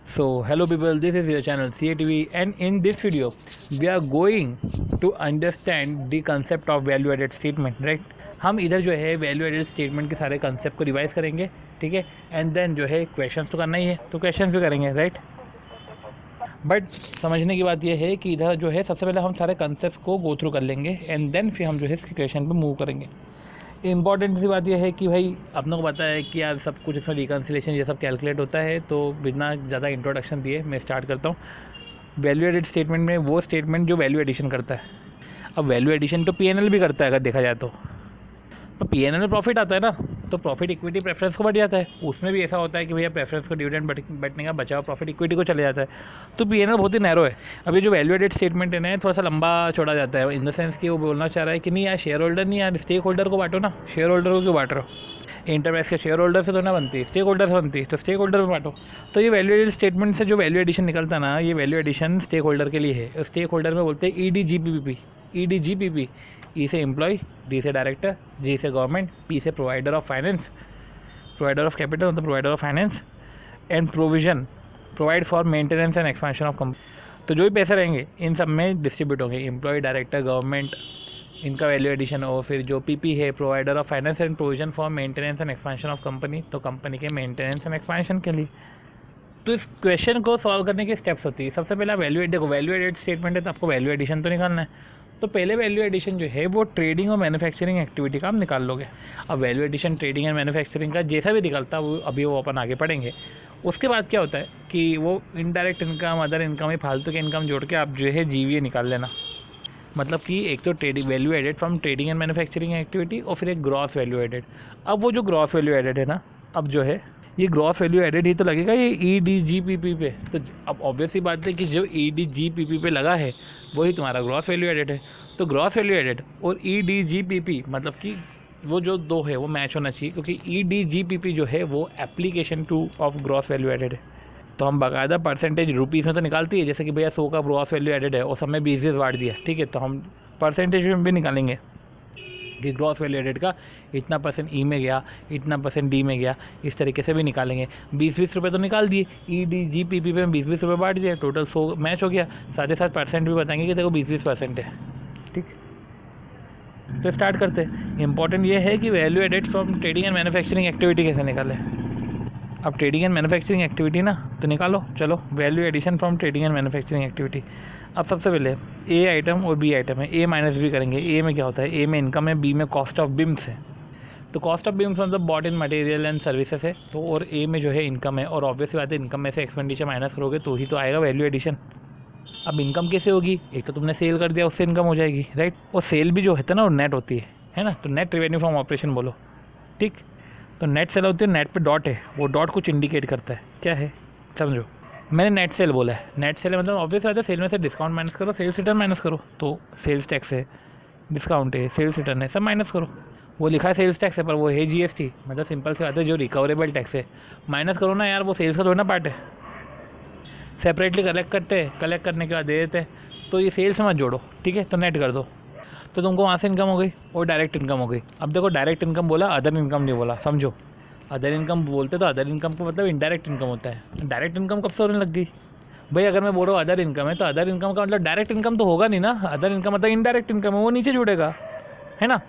So hello people, this is your channel CATV, and in this video we are going to understand the concept of value added statement, right? हम इधर जो है value added statement के सारे concept को revise करेंगे, ठीक है। एंड देन जो है क्वेश्चंस तो करना ही है, तो क्वेश्चंस भी करेंगे, राइट। बट समझने की बात यह है कि इधर जो है सबसे पहले हम सारे कंसेप्ट को गो थ्रू कर लेंगे एंड देन फिर हम जो है इसके क्वेश्चन पे मूव करेंगे। इम्पॉर्टेंट सी बात यह है कि भाई अपनों को पता है कि यार सब कुछ इसमें रिकन्सिलेशन ये सब कैलकुलेट होता है, तो बिना ज़्यादा इंट्रोडक्शन दिए मैं स्टार्ट करता हूँ। वैल्यू एडिड स्टेटमेंट में वो स्टेटमेंट जो वैल्यू एडिशन करता है। अब वैल्यू एडिशन तो पीएनएल भी करता है अगर देखा जाए तो पीएनएल में प्रॉफिट आता है ना, तो प्रॉफिट इक्विटी प्रेफरेंस को बढ़ जाता है। उसमें भी ऐसा होता है कि भैया प्रेफरेंस को डिविडेंड बैठने का बचा हुआ प्रॉफिट इक्विटी को चले जाता है। तो पीएनएल बहुत ही नैरो है। अभी जो वैल्यू एडेड स्टेटमेंट है ना, थोड़ा सा लंबा छोड़ा जाता है, इन द सेंस कि वो बोलना चाह रहा है कि नहीं यार शेयर होल्डर नहीं यार, स्टेक होल्डर को बांटो ना, शेयर होल्डर को क्यों बांट रहे हो? इंटरप्राइज के शेयर होल्डर से तो ना बनती, स्टेक होल्डर से बनती, तो स्टेक होल्डर में बांटो। तो ये वैल्यू एडेड स्टेटमेंट से जो वैल्यू एडिशन निकलता ना, ये वैल्यू एडिशन स्टेक होल्डर के लिए है। स्टेक होल्डर में बोलते हैं EDGPP। EDGPP, ई से एम्प्लॉय, डी से डायरेक्टर, जी से गवर्नमेंट, पी से provider of finance, provider of capital मतलब provider of finance, and provision provide for maintenance and expansion of company. तो जो भी पैसे रहेंगे इन सब में डिस्ट्रीब्यूट होंगे, एम्प्लॉय, डायरेक्टर, गवर्नमेंट, इनका वैल्यू एडिशन हो। फिर जो पीपी है provider of finance and provision for maintenance and expansion of company, तो कंपनी के मेंटेनेंस एंड एक्सपेंशन के लिए। तो इस क्वेश्चन को सॉल्व करने की स्टेप्स होती है। सबसे पहले वैल्यू देखो, वैल्यू एडेड स्टेटमेंट है तो आपको वैल्यू एडिशन तो निकालना है। तो पहले वैल्यू एडिशन जो है वो ट्रेडिंग और मैन्युफैक्चरिंग एक्टिविटी का आप निकाल लोगे। अब value addition trading and manufacturing का जैसा भी निकलता है वो अभी वो अपन आगे पढ़ेंगे। उसके बाद क्या होता है कि वो इनडायरेक्ट इनकम, अदर इनकम, ही फालतू के इनकम जोड़ के आप जो है जीवीए निकाल लेना। मतलब कि एक तो trading value added from trading and manufacturing activity, और फिर एक ग्रॉस वैल्यू एडेड। अब वो जो ग्रॉस वैल्यू एडेड है ना, अब जो है ये ग्रॉस वैल्यू एडेड ही तो लगेगा ये EDGPP पे। तो अब ऑब्वियस सी बात है कि जो EDGPP पे लगा है वही तुम्हारा ग्रॉस वैल्यू एडेड है। तो ग्रॉस वैल्यू एडेड और EDGPP मतलब कि वो जो दो है वो मैच होना चाहिए, क्योंकि EDGPP जो है वो application to of gross value added है। तो हम बाकायदा परसेंटेज रुपीज़ में तो निकालती है, जैसे कि भैया 100 का ग्रॉस वैल्यू एडेड है और सब में 20 बांट दिया, ठीक है। तो हम परसेंटेज में भी निकालेंगे कि ग्रॉस वैल्यू एडेड का इतना परसेंट ई में गया, इतना परसेंट डी में गया, इस तरीके से भी निकालेंगे। 20-20 रुपये तो निकाल दिए, EDGPP पे 20-20 रुपये बांट दिए, टोटल 100 मैच हो गया। साथ ही साथ परसेंट भी बताएंगे कि देखो 20-20% है, ठीक। तो स्टार्ट करते हैं। इंपॉर्टेंट ये है कि value added from trading and manufacturing activity कैसे निकालें। अब ट्रेडिंग एंड मैन्युफैक्चरिंग एक्टिविटी ना, तो निकालो चलो value addition from trading and manufacturing activity. अब सबसे पहले ए आइटम और बी आइटम है, ए माइनस बी करेंगे। ए में क्या होता है, ए में इनकम है, बी में कॉस्ट ऑफ बिम्स है। तो कॉस्ट ऑफ बिम्स मतलब bought in material and services है, तो और ए में जो है इनकम है, और ऑब्वियसली बात है इनकम में से एक्सपेंडिचर माइनस करोगे तो ही तो आएगा वैल्यू एडिशन। अब इनकम कैसे होगी, एक तो तुमने सेल कर दिया उससे इनकम हो जाएगी, राइट। और सेल भी जो है ना वो नेट होती है ना, तो नेट रेवेन्यू फ्रॉम ऑपरेशन बोलो, ठीक। तो नेट सेल होती है, नेट पे डॉट है, वो डॉट कुछ इंडिकेट करता है, क्या है समझो। मैंने नेट सेल बोला है, नेट सेल मतलब ऑब्वियस बात है सेल में से डिस्काउंट माइनस करो, सेल्स रिटर्न माइनस करो। तो सेल्स टैक्स है, डिस्काउंट है, सेल्स रिटर्न है, सब माइनस करो। वो लिखा है सेल्स टैक्स है पर वो है GST, मतलब सिंपल सी बात है जो रिकवरेबल टैक्स है, माइनस करो ना यार, वो सेल्स का थोड़ा ना पार्ट है। सेपरेटली कलेक्ट करते हैं, कलेक्ट करने के बाद दे देते हैं, तो ये सेल्स में मत जोड़ो, ठीक है। तो नेट कर दो, तो तुमको वहाँ से इनकम हो गई और डायरेक्ट इनकम हो गई। अब देखो डायरेक्ट इनकम बोला, अदर इनकम नहीं बोला, समझो। अदर इनकम बोलते तो अदर इनकम को मतलब इनडायरेक्ट इनकम होता है। डायरेक्ट इनकम कब से होने लग गई भाई? अगर मैं बोल रहा हूँ अदर इनकम है तो अदर इनकम का मतलब डायरेक्ट इनकम तो होगा नहीं ना। अदर इनकम मतलब इनडायरेक्ट इनकम है, वो नीचे जुड़ेगा, है ना।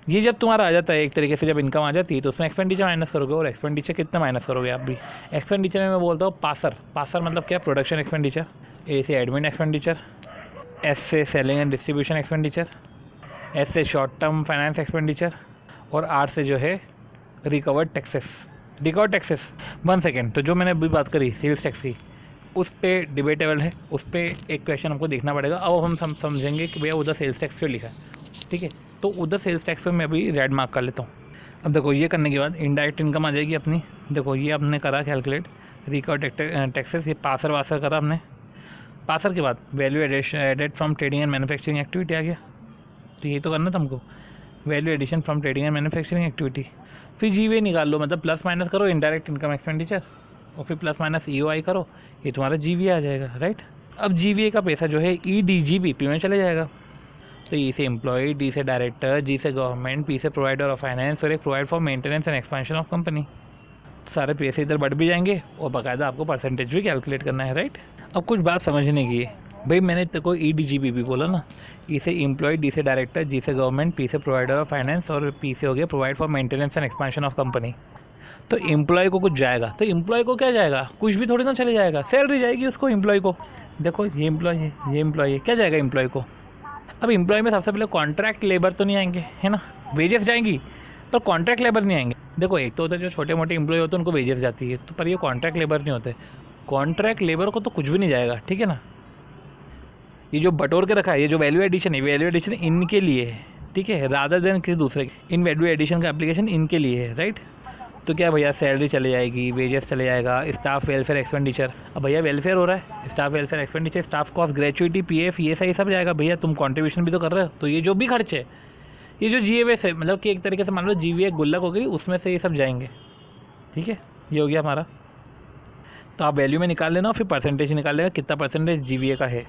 ये जब तुम्हारा आ जाता है एक तरीके से, जब इनकम आ जाती है तो उसमें एक्सपेंडिचर माइनस करोगे, और एक्सपेंडिचर कितना माइनस करोगे आप भी। एक्सपेंडिचर में मैं बोलता हूँ पासर। पासर मतलब क्या, प्रोडक्शन एक्सपेंडिचर। ए से एडमिन एक्सपेंडिचर, एस से selling and distribution expenditure, S से शॉर्ट टर्म फाइनेंस एक्सपेंडिचर, और आर से जो है recovered taxes. Recovered taxes 1 second, तो जो मैंने अभी बात करी सेल्स टैक्स की, उस पर डिबेटेबल है, उस पर एक क्वेश्चन हमको देखना पड़ेगा। अब हम समझेंगे कि भैया उधर सेल्स टैक्स क्यों लिखा है, ठीक है। तो उधर सेल्स टैक्स पे मैं अभी रेड मार्क कर लेता हूँ। अब देखो ये करने के बाद इनडायरेक्ट इनकम आ जाएगी अपनी। देखो ये हमने करा कैलकुलेट, रिकवर्ड टैक्सेस, ये पासर वासर करा हमने। पासर के बाद value added from trading and manufacturing activity आ गया, तो ये तो करना था हमको, value addition from trading and manufacturing activity. फिर जीवे निकाल लो, मतलब प्लस माइनस करो इनडायरेक्ट इनकम एक्सपेंडिचर, और फिर प्लस माइनस EOI करो, ये तुम्हारा जीवीए आ जाएगा, राइट। अब जीवीए का पैसा जो है EDGPP में चले जाएगा। तो ई से एम्प्लॉय, डी से डायरेक्टर, जी से गवर्नमेंट, पी से प्रोवाइडर ऑफ फाइनेंस, और एक provide for maintenance and expansion of company. तो सारे पैसे इधर बढ़ भी जाएंगे और बाकायदा आपको परसेंटेज भी कैलकुलेट करना है, राइट। अब कुछ बात समझने की है भाई, मैंने तो कोई EDGB भी बोला ना, ई से एम्प्लॉय, डी से डायरेक्टर, जी से गवर्नमेंट, पी से प्रोवाइडर ऑफ फाइनेंस और पी से हो गया provide for maintenance and expansion of company. तो एम्प्लॉय को कुछ जाएगा, तो एम्प्लॉय को क्या जाएगा, कुछ भी थोड़ी ना चले जाएगा, सैलरी जाएगी उसको एम्प्लॉय को। देखो ये एम्प्लॉय है, ये एम्प्लॉय है, क्या जाएगा एम्प्लॉय को। अब एम्प्लॉय में सबसे पहले कॉन्ट्रैक्ट लेबर तो नहीं आएंगे, है ना, वेजेस जाएंगी, पर कॉन्ट्रैक्ट लेबर नहीं आएंगे। देखो एक तो होता है जो छोटे मोटे एम्प्लॉय होते हैं उनको वेजेस जाती है, तो पर ये कॉन्ट्रैक्ट लेबर नहीं होते। कॉन्ट्रैक्ट लेबर को तो कुछ भी नहीं जाएगा, ठीक है ना। ये जो बटोर के रखा है, ये जो वैल्यू एडिशन है, वैल्यू एडिशन इनके लिए है, ठीक है, रादर देन किसी दूसरे। इन वैल्यू एडिशन का एप्लीकेशन इनके लिए है, राइट। तो क्या भैया, सैलरी चले जाएगी, वेजेस चले जाएगा, स्टाफ वेलफेयर एक्सपेंडिचर। अब भैया वेलफेयर हो रहा है, staff welfare expenditure, staff cost, gratuity, PF, ये सही सब जाएगा भैया, तुम कंट्रीब्यूशन भी तो कर रहे हो। तो ये जो भी खर्च है, ये जो GVS है, मतलब कि एक तरीके से मान लो GVA गुल्लक हो गई, उसमें से ये सब जाएंगे, ठीक है। ये हो गया हमारा। तो आप वैल्यू में निकाल लेना और फिर परसेंटेज निकाल लेना कितना परसेंटेज GVA का है।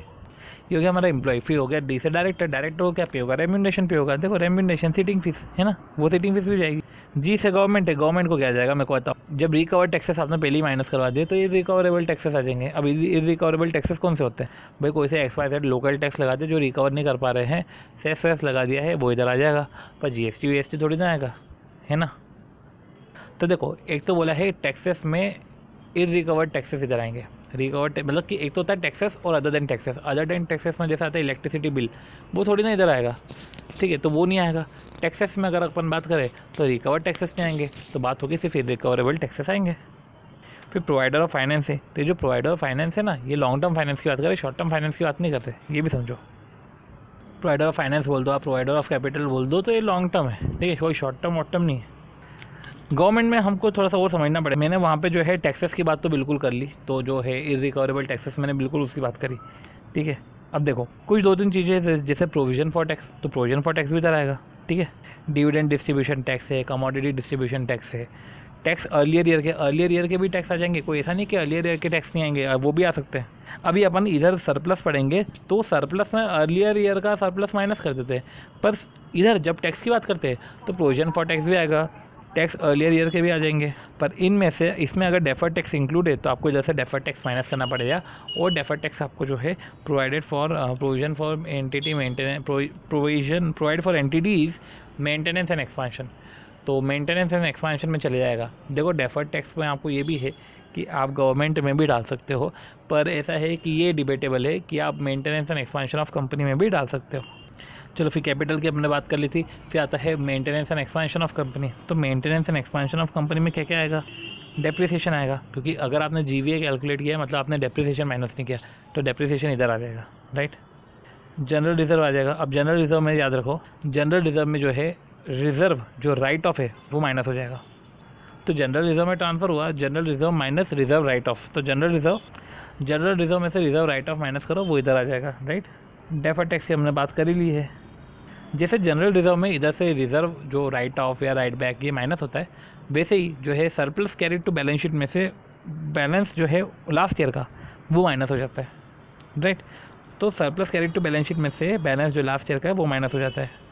ये हो गया हमारा एम्प्लॉय। फिर हो गया डी से डायरेक्टर, डायरेक्टर को क्या पे होगा, रेम्यूनरेशन पे होगा। देखो रेम्यूनरेशन सीटिंग फीस है ना, वो सीटिंग फीस भी जाएगी। जी से गवर्नमेंट है, गवर्नमेंट को क्या जाएगा मैं को बताऊँ, जब रिकवर टैक्सेस आपने पहले ही माइनस करवा दिए तो ये रिकवरेबल टैक्सेस आ जाएंगे। अब इरिकवरेबल टैक्सेस कौन से होते हैं भाई, कोई से XYZ लोकल टैक्स लगा दे जो रिकवर नहीं कर पा रहे हैं, सेस वेस लगा दिया है, वो इधर आ जाएगा, पर GST VST थोड़ी ना आएगा, है ना। तो देखो एक तो बोला है टैक्सेस में इरिकवर्ड टैक्सेस इधर आएंगे। रिकवर्ड मतलब कि एक तो होता है टैक्सेस और other than taxes. Other than taxes में जैसा आता है इलेक्ट्रिसिटी बिल, वो थोड़ी ना इधर आएगा, ठीक है, तो वो नहीं आएगा। टैक्सेस में अगर अपन बात करें तो रिकवर्ड टैक्सेस नहीं आएंगे, तो बात होगी सिर्फ रिकवरेबल टैक्सेस आएंगे। फिर प्रोवाइडर ऑफ फाइनेंस है, तो जो प्रोवाइडर ऑफ फाइनेंस है ना, ये लॉन्ग टर्म फाइनेंस की बात करें, शॉर्ट टर्म फाइनेंस की बात नहीं करते, ये भी समझो। प्रोवाइडर ऑफ फाइनेंस बोल दो आप, प्रोवाइडर ऑफ कैपिटल बोल दो, तो ये लॉन्ग टर्म है, ठीक है, कोई शॉर्ट टर्म वॉट टर्म नहीं है। गवर्नमेंट में हमको थोड़ा सा और समझना पड़े। मैंने वहाँ पे जो है टैक्सेस की बात तो बिल्कुल कर ली, तो जो है इरिकवरेबल टैक्सेस मैंने बिल्कुल उसकी बात करी, ठीक है। अब देखो कुछ 2-3 चीज़ें जैसे प्रोविजन फॉर टैक्स, तो प्रोविजन फॉर टैक्स भी इधर आएगा, ठीक है। डिविडेंड डिस्ट्रीब्यूशन टैक्स है, कमोडिटी डिस्ट्रीब्यूशन टैक्स है, टैक्स अर्लियर ईयर के भी टैक्स आ जाएंगे। कोई ऐसा नहीं कि अर्लियर ईयर के टैक्स नहीं आएंगे, वो भी आ सकते हैं। अभी अपन इधर सरप्लस पढ़ेंगे तो सरप्लस में अर्लियर ईयर का सरप्लस माइनस कर देते हैं, पर इधर जब टैक्स की बात करते हैं तो प्रोविजन फॉर टैक्स भी आएगा, टैक्स अर्लियर ईयर के भी आ जाएंगे। पर इनमें से इसमें अगर डेफर्ड टैक्स इंक्लूड है तो आपको इधर से डेफर्ड टैक्स माइनस करना पड़ेगा, और डेफर्ड टैक्स आपको जो है provided for provision for entity maintenance, provision provide for entities maintenance and expansion, तो मेंटेनेंस एंड एक्सपेंशन में चले जाएगा। देखो डेफर्ड टैक्स में आपको ये भी है कि आप गवर्नमेंट में भी डाल सकते हो, पर ऐसा है कि ये डिबेटेबल है कि आप maintenance and expansion of company में भी डाल सकते हो। चलो फिर कैपिटल की हमने बात कर ली थी, फिर आता है maintenance and expansion of company. तो maintenance and expansion of company में क्या क्या आएगा, डेप्रिसिएशन आएगा, क्योंकि अगर आपने GVA कैलकुलेट किया है मतलब आपने डेप्रिसिएशन माइनस नहीं किया, तो डेप्रिसिएशन इधर आ जाएगा, राइट। जनरल रिजर्व आ जाएगा। अब जनरल रिजर्व में याद रखो, जनरल रिजर्व में जो है रिजर्व जो राइट ऑफ है वो माइनस हो जाएगा। तो जनरल रिजर्व में ट्रांसफर हुआ, general reserve minus reserve right of, तो जनरल रिजर्व में से रिजर्व राइट ऑफ माइनस करो, वो इधर आ जाएगा, राइट। डेफर्ड टैक्स की हमने बात कर ही ली है। जैसे जनरल रिजर्व में इधर से रिजर्व जो राइट ऑफ या राइट बैक ये माइनस होता है, वैसे ही जो है surplus carried to balance sheet में से बैलेंस जो है लास्ट ईयर का वो माइनस हो जाता है, राइट। तो surplus carried to balance sheet में से बैलेंस जो लास्ट ईयर का है वो माइनस हो जाता है।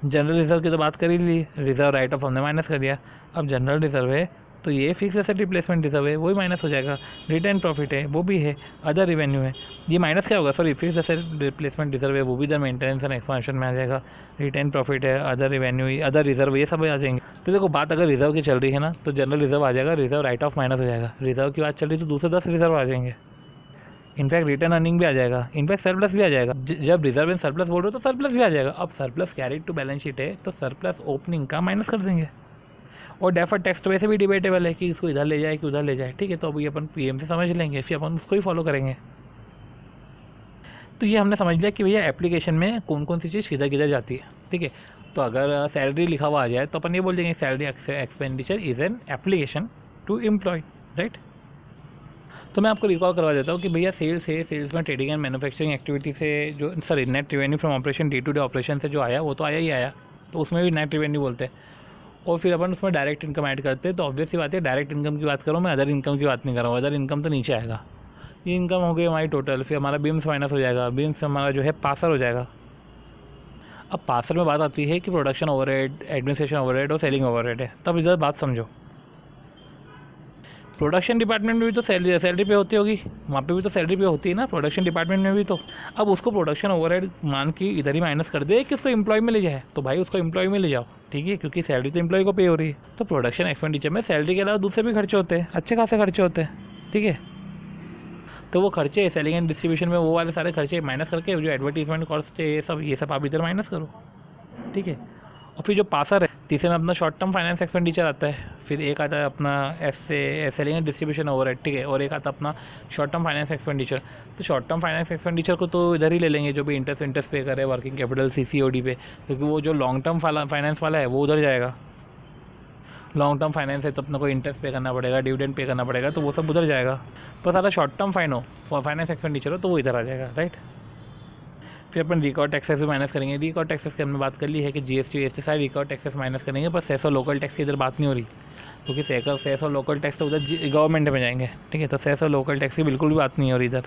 जनरल रिजर्व की तो बात कर ही ली, रिजर्व राइट ऑफ हमने माइनस कर दिया। अब जनरल रिजर्व है तो ये फिक्स एसेट रिप्लेसमेंट रिजर्व है, वही माइनस हो जाएगा। रिटर्न प्रॉफिट है वो भी है, अदर रेवेन्यू है, ये माइनस क्या होगा, sorry fix asset replacement reserve है वो भी इधर मेंटेनेंस एंड एक्सपेंशन में आ जाएगा। रिटर्न प्रॉफिट है, अदर रेवेन्यू, अदर रिजर्व, ये सब आ जाएंगे। तो देखो बात अगर रिजर्व की चल रही है ना तो जनरल रिजर्व आ जाएगा, रिजर्व राइट ऑफ माइनस हो जाएगा। रिजर्व की बात चल रही तो दूसरे 10 रिजर्व आ जाएंगे, इनफैक्ट रिटर्न अर्निंग भी आ जाएगा, इनफैक्ट सरप्लस भी आ जाएगा। जब रिजर्व एंड सरप्लस बोल रहे हो तो सरप्लस भी आ जाएगा। अब surplus carried to balance sheet है तो सरप्लस ओपनिंग का माइनस कर देंगे। और डेफर्ड टैक्स तो वैसे भी डिबेटेबल है कि इसको इधर ले जाए कि उधर ले जाए, ठीक है, तो अभी अपन PM से समझ लेंगे, फिर अपन उसको ही फॉलो करेंगे। तो ये हमने समझ लिया कि भैया एप्लीकेशन में कौन कौन सी चीज़ किधर किधर जाती है, ठीक है। तो अगर सैलरी लिखा हुआ आ जाए तो अपन ये बोल देंगे salary expenditure is an application to employ, right. तो मैं आपको रिकॉल करवा देता हूँ कि भैया सेल्स में ट्रेडिंग एंड मैन्युफैक्चरिंग एक्टिविटी से जो sorry net revenue from operation day to day operation से जो आया वो तो आया ही आया, तो उसमें भी नेट रेवेन्यू बोलते हैं। और फिर अपन उसमें डायरेक्ट इनकम ऐड करते हैं, तो ऑब्वियस सी बात है डायरेक्ट इनकम की बात करूँ मैं, अदर इनकम की बात नहीं कर रहा हूँ। अदर इनकम तो नीचे आएगा, ये इनकम हो गई हमारी टोटल, फिर हमारा बीम्स माइनस हो जाएगा, बीम्स हमारा जो है पासर हो जाएगा। अब पासर में बात आती है कि प्रोडक्शन ओवरहेड, एडमिनिस्ट्रेशन ओवरहेड और सेलिंग ओवरहेड है। तब इधर बात समझो, प्रोडक्शन डिपार्टमेंट में भी तो सैलरी पे होती होगी, वहाँ पे भी तो सैलरी पे होती है ना प्रोडक्शन डिपार्टमेंट में भी। तो अब उसको प्रोडक्शन ओवरहेड मान के इधर ही माइनस कर दे कि उसको एम्प्लॉय में ले जाए, तो भाई उसको एम्प्लॉय में ले जाओ, ठीक है, क्योंकि सैलरी तो एम्प्लॉय को पे हो रही है। तो प्रोडक्शन एक्सपेंडिचर में सैलरी के अलावा दूसरे भी खर्चे होते हैं, अच्छे खासे खर्चे होते हैं, ठीक है। तो वो खर्चे सेलिंग एंड डिस्ट्रीब्यूशन में वो वाले सारे खर्चे माइनस करके जो एडवर्टीजमेंट कॉस्ट है ये सब आप इधर माइनस करो, ठीक है। और फिर जो पासर है तीसरे में अपना शॉर्ट टर्म फाइनेंस एक्सपेंडिचर आता है, फिर एक आता है अपना सेलिंग एंड डिस्ट्रीब्यूशन ओवरहेड, ठीक है, और एक आता अपना शॉर्ट टर्म फाइनेंस एक्सपेंडिचर। तो शॉर्ट टर्म फाइनेंस एक्सपेंडिचर को तो इधर ही ले लेंगे, जो भी इंटरेस्ट पे करे वर्किंग कैपिटल CCOD पे, क्योंकि वो जो लॉन्ग टर्म फाइनेंस वाला है वो उधर जाएगा। लॉन्ग टर्म फाइनेंस है तो अपने को इंटरेस्ट पे करना पड़ेगा, डिविडेंड पे करना पड़ेगा, तो वो सब उधर जाएगा। पर सारा शॉर्ट टर्म फाइनेंस एक्सपेंडिचर हो तो वो इधर आ जाएगा, राइट। फिर अपन रिकॉर्ड टैक्सेस भी माइनस करेंगे। रिकॉर्ड टैक्सेस की हमने बात कर ली है कि GST सारे रिकॉर्ड टैक्सेस माइनस करेंगे, पर सेस और लोकल टैक्स की इधर बात नहीं हो रही, क्योंकि सेस और लोकल टैक्स तो उधर गवर्नमेंट में जाएंगे, ठीक है। तो सेस और लोकल टैक्स की बिल्कुल भी बात नहीं हो रही इधर।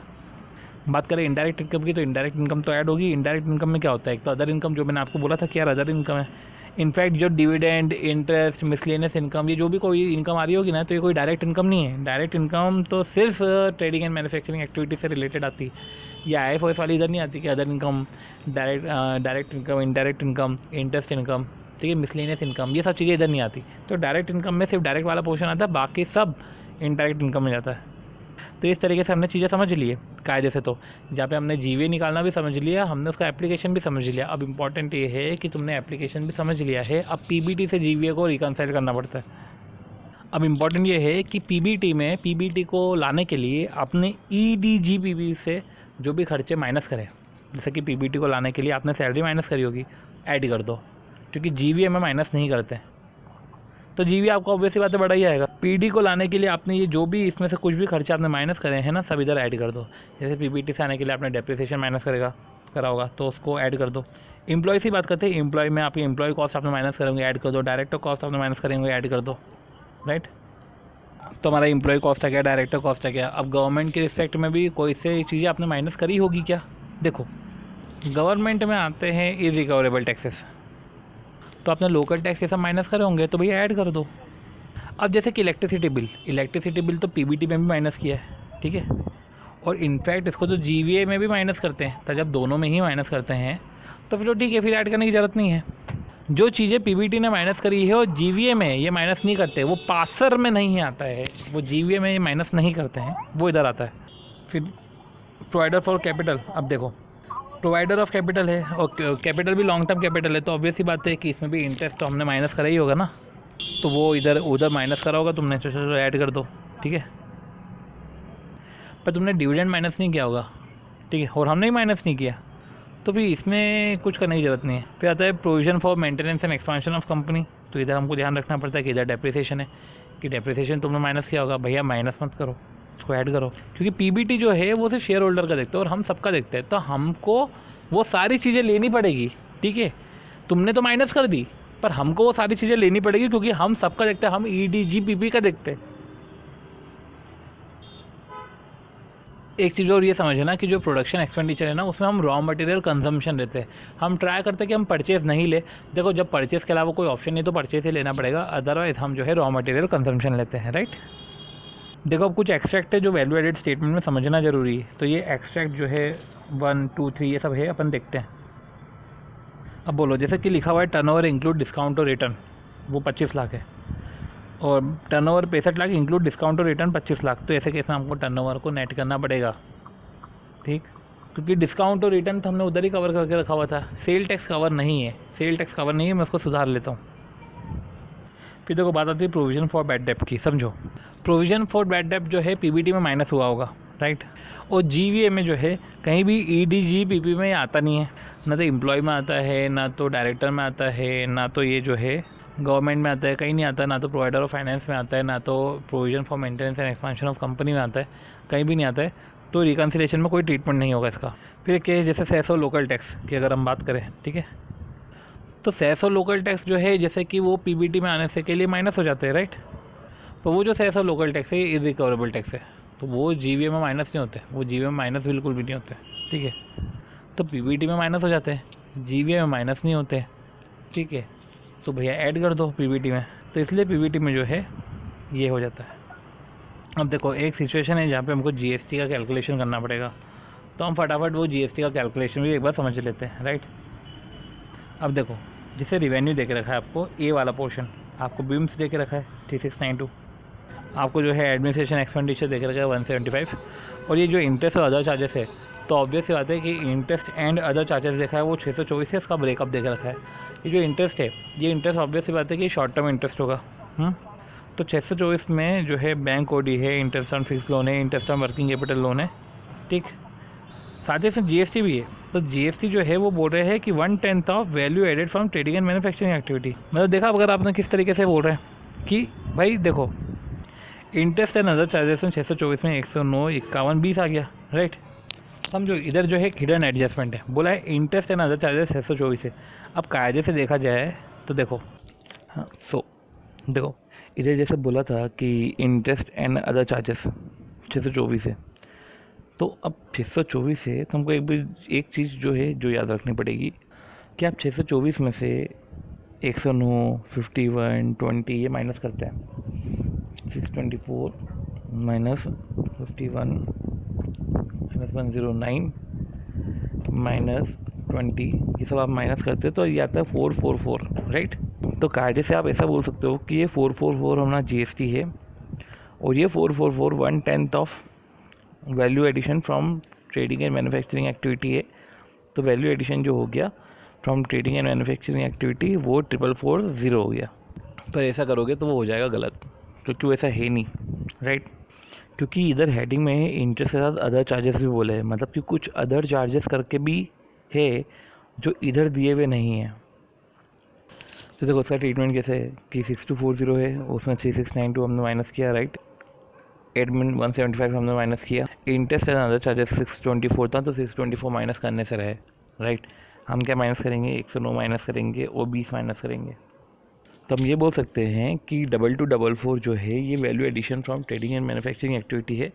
बात करें इंडायरेक्ट इनकम की, तो इंडायरेक्ट इनकम तो ऐड होगी। इंडायरेक्ट इनकम में क्या होता है, एक तो अदर इनकम, जो मैंने आपको बोला था कि यार अदर इनकम है। इनफैक्ट जो डिविडेंड, इंटरेस्ट, मिसलेनियस इनकम, ये जो भी कोई इनकम आ रही होगी ना, तो ये कोई डायरेक्ट इनकम नहीं है। डायरेक्ट इनकम तो सिर्फ ट्रेडिंग एंड मैन्युफैक्चरिंग एक्टिविटी से रिलेटेड आती है। ये IFOS वाली इधर नहीं आती कि other income, direct income, indirect income, interest income, ठीक है, मिसलेनियस इनकम, ये सब चीज़ें इधर नहीं आती। तो डायरेक्ट इनकम में सिर्फ डायरेक्ट वाला पोर्शन आता है, बाकी सब इनडायरेक्ट इनकम में जाता है। तो इस तरीके से हमने चीज़ें समझ ली है कायदे से। तो जहाँ पे हमने GVA निकालना भी समझ लिया, हमने उसका एप्लीकेशन भी समझ लिया। अब इम्पॉर्टेंट ये है कि तुमने एप्लीकेशन भी समझ लिया है, अब PBT से GVA को रिकनसाइल करना पड़ता है। अब इम्पॉर्टेंट ये है कि PBT को लाने के लिए आपने EDGPP से जो भी खर्चे माइनस करें, जैसे कि PBT को लाने के लिए आपने सैलरी माइनस करी होगी, ऐड कर दो, क्योंकि GVA में माइनस नहीं करते, तो GVA आपको ऑब्वियसली बात है बड़ा ही आएगा। PD को लाने के लिए आपने ये जो भी इसमें से कुछ भी खर्चे आपने माइनस करे हैं ना, सब इधर ऐड कर दो। जैसे PBT से आने के लिए आपने डेप्रिसिएशन माइनस करा होगा, तो उसको ऐड कर दो। एम्प्लॉय से बात करते हैं, एम्प्लॉय में आपकी एम्प्लॉय कॉस्ट आपने माइनस करेंगे, ऐड कर दो। डायरेक्टर कॉस्ट आपने माइनस करेंगे, ऐड कर दो, राइट। तो हमारा एम्प्लॉय कॉस्ट आ गया, डायरेक्टर कॉस्ट आ गया। अब गवर्नमेंट के रिस्पेक्ट में भी कोई से चीज़ें आपने माइनस करी होगी क्या? देखो, गवर्नमेंट में आते हैं इरिकवरेबल टैक्सेस, तो आपने लोकल टैक्स ये सब माइनस करे होंगे, तो भैया ऐड कर दो। अब जैसे कि इलेक्ट्रिसिटी बिल तो PBT में भी माइनस किया है, ठीक है, और इनफैक्ट इसको तो GVA में भी माइनस करते हैं। तो जब दोनों में ही माइनस करते हैं तो फिर तो ठीक है, फिर ऐड करने की ज़रूरत नहीं है। जो चीज़ें PBT ने माइनस करी है और GVA में ये माइनस नहीं करते, वो पासर में नहीं आता है, वो GVA में ये माइनस नहीं करते हैं, वो इधर आता है। फिर प्रोवाइडर फॉर कैपिटल, अब देखो प्रोवाइडर ऑफ कैपिटल है, और कैपिटल भी लॉन्ग टर्म कैपिटल है, तो ऑब्वियस ही बात है कि इसमें भी इंटरेस्ट तो हमने माइनस करा ही होगा ना, तो वो इधर उधर माइनस करा होगा तुमने, तो ऐड कर दो, ठीक है। पर तुमने डिविडेंड माइनस नहीं किया होगा, ठीक है, और हमने ही माइनस नहीं किया, तो फिर इसमें कुछ करने की ज़रूरत नहीं है। फिर आता है provision for maintenance and expansion of company, तो इधर हमको ध्यान रखना पड़ता है कि इधर डेप्रिसिएशन है, कि डेप्रिसिएशन तुमने माइनस किया होगा, भैया माइनस मत करो, उसको ऐड करो, क्योंकि PBT जो है वो सिर्फ शेयर होल्डर का देखते हैं और हम सबका देखते हैं, तो हमको वो सारी चीज़ें लेनी पड़ेगी, ठीक है। तुमने तो माइनस कर दी, पर हमको वो सारी चीज़ें लेनी पड़ेगी, क्योंकि हम सबका देखते हैं, हम EDGPP का देखते हैं। एक चीज़ और ये समझे ना कि जो प्रोडक्शन एक्सपेंडिचर है ना, उसमें हम रॉ मटेरियल कंजम्पशन लेते हैं, हम ट्राई करते हैं कि हम परचेज़ नहीं ले। देखो, जब परचेज़ के अलावा कोई ऑप्शन नहीं तो परचेज़ ही लेना पड़ेगा, अदरवाइज हम जो है रॉ मटेरियल कंजम्पशन लेते हैं, राइट। देखो, अब कुछ एक्सट्रैक्ट है जो वैल्यू एडेड स्टेटमेंट में समझना जरूरी है, तो ये एक्सट्रैक्ट जो है 1, 2, 3 ये सब है, अपन देखते हैं। अब बोलो, जैसे कि लिखा हुआ है टर्नओवर इंक्लूड डिस्काउंट और रिटर्न, वो 25 लाख है, और टर्नओवर 65 लाख इंक्लूड डिस्काउंट और रिटर्न 25 लाख। तो ऐसे केस में हमको टर्नओवर को नेट करना पड़ेगा, ठीक, क्योंकि डिस्काउंट और रिटर्न तो हमने उधर ही कवर करके रखा हुआ था, सेल टैक्स कवर नहीं है, मैं उसको सुधार लेता हूँ। फिर देखो, बात आती है प्रोविजन फॉर बैड डेप्ट की। समझो, प्रोविजन फॉर बैड डेप्ट जो है PBT में माइनस हुआ होगा, राइट, और GVA में जो है कहीं भी EDGPP में आता नहीं है, ना तो एम्प्लॉय में आता है, ना तो डायरेक्टर में आता है, ना तो ये जो है गवर्नमेंट में आता है, कहीं नहीं आता, ना तो प्रोवाइडर ऑफ फाइनेंस में आता है, ना तो provision for maintenance and expansion of company में आता है, कहीं भी नहीं आता है, तो रिकन्सिलेशन में कोई ट्रीटमेंट नहीं होगा इसका। फिर क्या, जैसे सेस और लोकल टैक्स की अगर हम बात करें, ठीक है, तो सेस और लोकल टैक्स जो है जैसे कि वो PBT में आने से के लिए माइनस हो जाते हैं, राइट। तो वो जो सेस और लोकल टैक्स है इरिकवरेबल टैक्स है, तो वो GVA में माइनस नहीं होते, वो GVA में माइनस बिल्कुल भी नहीं होते, ठीक है। तो PBT में माइनस हो जाते हैं, GVA में माइनस नहीं होते, ठीक है, तो भैया ऐड कर दो PBT में, तो इसलिए PBT में जो है ये हो जाता है। अब देखो एक सिचुएशन है जहाँ पे हमको जीएसटी का कैलकुलेशन करना पड़ेगा, तो हम फटाफट वो जीएसटी का कैलकुलेशन भी एक बार समझ लेते हैं, राइट। अब देखो जिसे रिवेन्यू दे के रखा है आपको, ए वाला पोर्शन आपको बीम्स दे के रखा है 3692, आपको जो है एडमिनिस्ट्रेशन एक्सपेंडिचर दे के रखा है 175, और ये जो इंटरेस्ट और अदर चार्जेस है, तो ऑब्वियस सी बात है कि इंटरेस्ट एंड अदर चार्जेस देखा है वो 624 है, इसका ब्रेकअप दे के रखा है। ये जो इंटरेस्ट है, ये इंटरेस्ट ऑब्वियस सी बात है कि शॉर्ट टर्म इंटरेस्ट होगा। तो 624 में जो है बैंक ओडी है, इंटरेस्ट ऑन फिक्स लोन है, interest on working capital loan है, ठीक। साथ ही इसमें जीएसटी भी है, तो जीएसटी जो है वो बोल रहे हैं कि 1/10 of value added from trading and manufacturing activity. मतलब देखा अगर आपने किस तरीके से बोल रहे हैं कि भाई देखो इंटरेस्ट एंड अदर चार्जेस में 624 में 109 51 20 आ गया, राइट। समझो इधर जो है हिडन एडजस्टमेंट है, बोला है इंटरेस्ट एंड अदर चार्जेस 624 है। अब कायदे से देखा जाए तो देखो, हाँ देखो इधर जैसे बोला था कि इंटरेस्ट एंड अदर चार्जेस 624 है, तो अब 624 से तुमको एक चीज़ जो है जो याद रखनी पड़ेगी कि आप 624 में से 109 51 20 ये माइनस करते हैं, 624 माइनस 51 माइनस 109 माइनस 20, ये सब आप माइनस करते हैं तो ये आता है 444, राइट। तो कायदे से आप ऐसा बोल सकते हो कि ये 444 हमारा जीएसटी है और ये 444 1/10 of value addition from trading and manufacturing activity है। तो वैल्यू एडिशन जो हो गया from trading and manufacturing activity वो 4440 हो गया। पर ऐसा करोगे तो वो हो जाएगा गलत, क्योंकि वो ऐसा है नहीं, राइट। क्योंकि इधर हेडिंग में इंटरेस्ट के साथ अदर चार्जेस भी बोले हैं, मतलब कि कुछ अदर चार्जेस करके भी है जो इधर दिए हुए नहीं है। तो देखो उसका ट्रीटमेंट कैसे है कि 6240 है, उसमें 3692 हमने माइनस किया, राइट। एडमिन 175 हमने माइनस किया, इंटरेस्ट एंड अदर चार्जेस 624 था, तो 624 माइनस करने से रहे, राइट। हम क्या माइनस करेंगे, 109 माइनस करेंगे और 20 माइनस करेंगे। तो हम ये बोल सकते हैं कि 2244 जो है ये value addition from trading and manufacturing activity है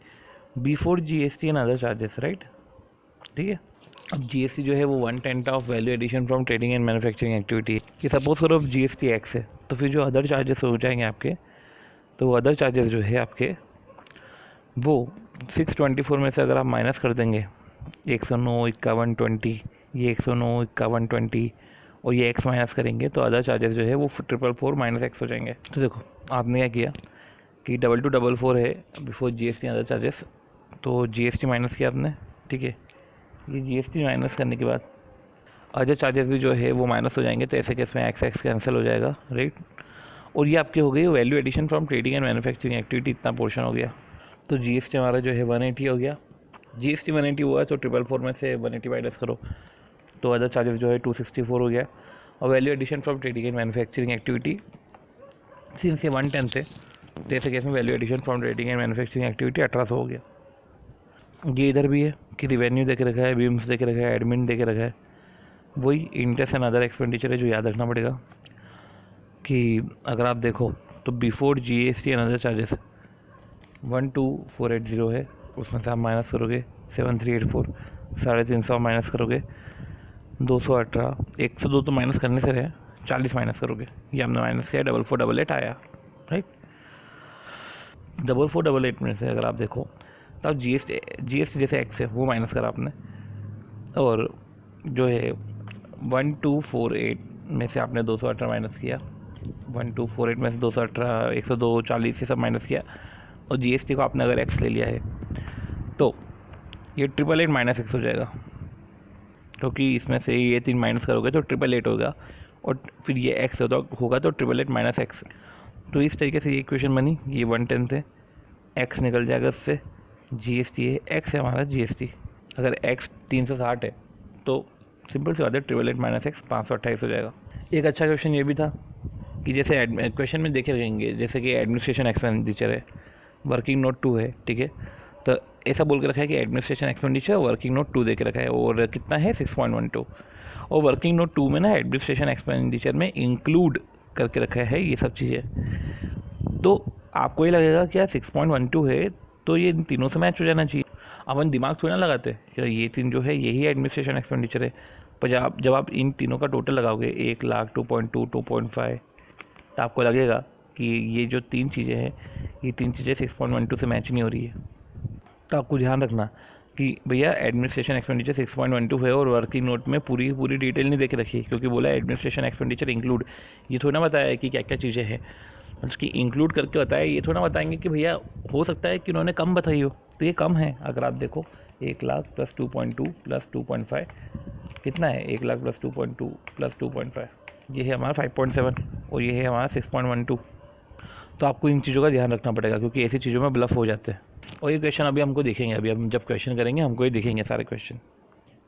before GST and other charges, right, ठीक है। अब जीएसटी जो है वो 1/10 of value addition from trading and manufacturing activity है। कि सपोज करो जीएसटी एक्स है, तो फिर जो अदर चार्जेस हो जाएंगे आपके, तो वो अदर चार्जेस जो है आपके वो 624 में से अगर आप माइनस कर देंगे 109 51 20, ये 109 51 20 और ये एक्स माइनस करेंगे तो अदर चार्जेस जो है वो 444 माइनस एक्स हो जाएंगे। तो देखो आपने क्या किया कि 2244 है बिफोर जीएसटी अदर चार्जेस, तो जीएसटी माइनस किया आपने, ठीक है। ये जीएसटी माइनस करने के बाद अदर चार्जेस भी जो है वो माइनस हो जाएंगे, तो ऐसे केस में एक्स एक्स कैंसिल हो जाएगा, राइट। और ये आपकी हो गई value addition from trading and manufacturing activity, इतना पोर्शन हो गया। तो जीएसटी हमारा जो है 180 हो गया। जीएसटी 180 हुआ तो 444 में से 180 माइनस करो तो अदर चार्जेस जो है 264 हो गया। और value addition from trading and manufacturing activity since ये 110 थे, तो ऐसे केस में value addition from trading and manufacturing activity 1800 हो गया। ये इधर भी है कि रिवेन्यू दे के रखा है, बीम्स दे के रखा है, एडमिन दे के रखा है, वही इंटरेस्ट एंड अदर एक्सपेंडिचर है जो याद रखना पड़ेगा कि अगर आप देखो तो before GST and other charges 12480 है, उसमें से आप माइनस करोगे 7384, 350 माइनस करोगे 218, 102 तो माइनस करने से रहे, 40 माइनस करोगे, ये हमने माइनस किया 4488 आया, राइट। 4488 में से अगर आप देखो तब जीएसटी जैसे एक्स है वो माइनस करा आपने, और जो है 1248 में से आपने 218 माइनस किया, 1248 में से 218 102 40 ये सब माइनस किया, और जीएसटी को आपने अगर एक्स ले लिया है तो ये 888 माइनस एक्स हो जाएगा, क्योंकि इसमें से ये 3 माइनस करोगे तो 888 होगा, और फिर ये एक्स होगा तो 888 माइनस एक्स। तो इस तरीके से ये इक्वेशन बनी, ये 110 है, एक्स निकल जाएगा इससे, जीएसटी है, एक्स है हमारा जीएसटी। अगर एक्स 360 है तो सिंपल सी बात है 888 माइनस एक्स 528 हो जाएगा। एक अच्छा क्वेश्चन ये भी था कि जैसे क्वेश्चन में देखे रहेंगे जैसे कि एडमिनिस्ट्रेशन एक्सपेंडिचर है, वर्किंग नोट 2 है, ठीक है। तो ऐसा बोल के रखा है कि एडमिनिस्ट्रेशन एक्सपेंडिचर वर्किंग नोट 2 दे के रखा है, और कितना है 6.12, और वर्किंग नोट 2 में ना एडमिनिस्ट्रेशन एक्सपेंडिचर में इंक्लूड करके रखा है ये सब चीज़ें। तो आपको ये लगेगा कि यार 6.12 है तो ये इन तीनों से मैच हो जाना चाहिए। अपन दिमाग थोड़ा ना लगाते कि ये तीन जो है यही एडमिनिस्ट्रेशन एक्सपेंडिचर है, पर जब आप इन तीनों का टोटल लगाओगे 1 लाख 2.2 2.5, तो आपको लगेगा कि ये जो तीन चीज़ें हैं, ये तीन चीज़ें 6.12 से मैच नहीं हो रही है। तो आपको ध्यान रखना कि भैया एडमिनिस्ट्रेशन एक्सपेंडिचर 6.12 है और वर्किंग नोट में पूरी पूरी डिटेल नहीं देके रखी, क्योंकि बोला एडमिनिस्ट्रेशन एक्सपेंडिचर इंक्लूड, ये थोड़ा ना बताया है कि क्या क्या चीज़ें हैं, उसकी इंक्लूड करके बताया। ये थोड़ा बताएंगे कि भैया हो सकता है कि उन्होंने कम बताई हो, तो ये कम है। अगर आप देखो 1 लाख प्लस 2.2 प्लस 2.5 कितना है, 1 लाख प्लस 2.2 प्लस 2.5, ये है हमारा 5.7 और ये है हमारा 6.12। तो आपको इन चीज़ों का ध्यान रखना पड़ेगा, क्योंकि ऐसी चीज़ों में ब्लफ हो जाते हैं। और ये क्वेश्चन अभी हमको दिखेंगे, अभी हम जब क्वेश्चन करेंगे हमको ये दिखेंगे सारे क्वेश्चन।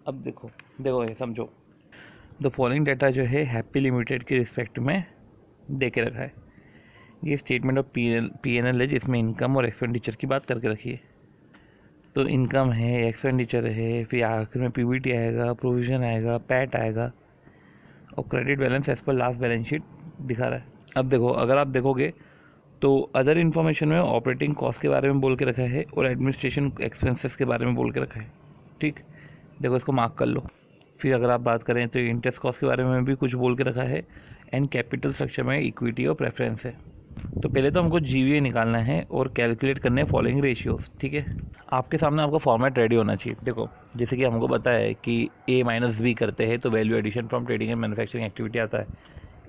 अब देखो देखो ये समझो, द फॉलोइंग डाटा जो है हैप्पी लिमिटेड के रिस्पेक्ट में दे के रखा है। ये स्टेटमेंट ऑफ पी.एन.एल है, जिसमें इनकम और एक्सपेंडिचर की बात करके रखी है। तो इनकम है, एक्सपेंडिचर है, फिर आखिर में पीबीटी आएगा, प्रोविजन आएगा, पैट आएगा और क्रेडिट बैलेंस एज पर लास्ट बैलेंस शीट दिखा रहा है। अब देखो, अगर आप देखोगे तो अदर इन्फॉर्मेशन में ऑपरेटिंग कॉस्ट के बारे में बोल के रखा है और एडमिनिस्ट्रेशन एक्सपेंसेस के बारे में बोल के रखा है। ठीक, देखो इसको मार्क कर लो। फिर अगर आप बात करें तो इंटरेस्ट कॉस्ट के बारे में भी कुछ बोल के रखा है एंड कैपिटल स्ट्रक्चर में इक्विटी और प्रेफरेंस है। तो पहले तो हमको जीवीए निकालना है और कैलकुलेट करने हैं फॉलोइंग रेशियोज। ठीक है, आपके सामने आपका फॉर्मेट रेडी होना चाहिए। देखो जैसे कि हमको पता है कि ए माइनस बी करते हैं तो value addition from trading and manufacturing activity आता है।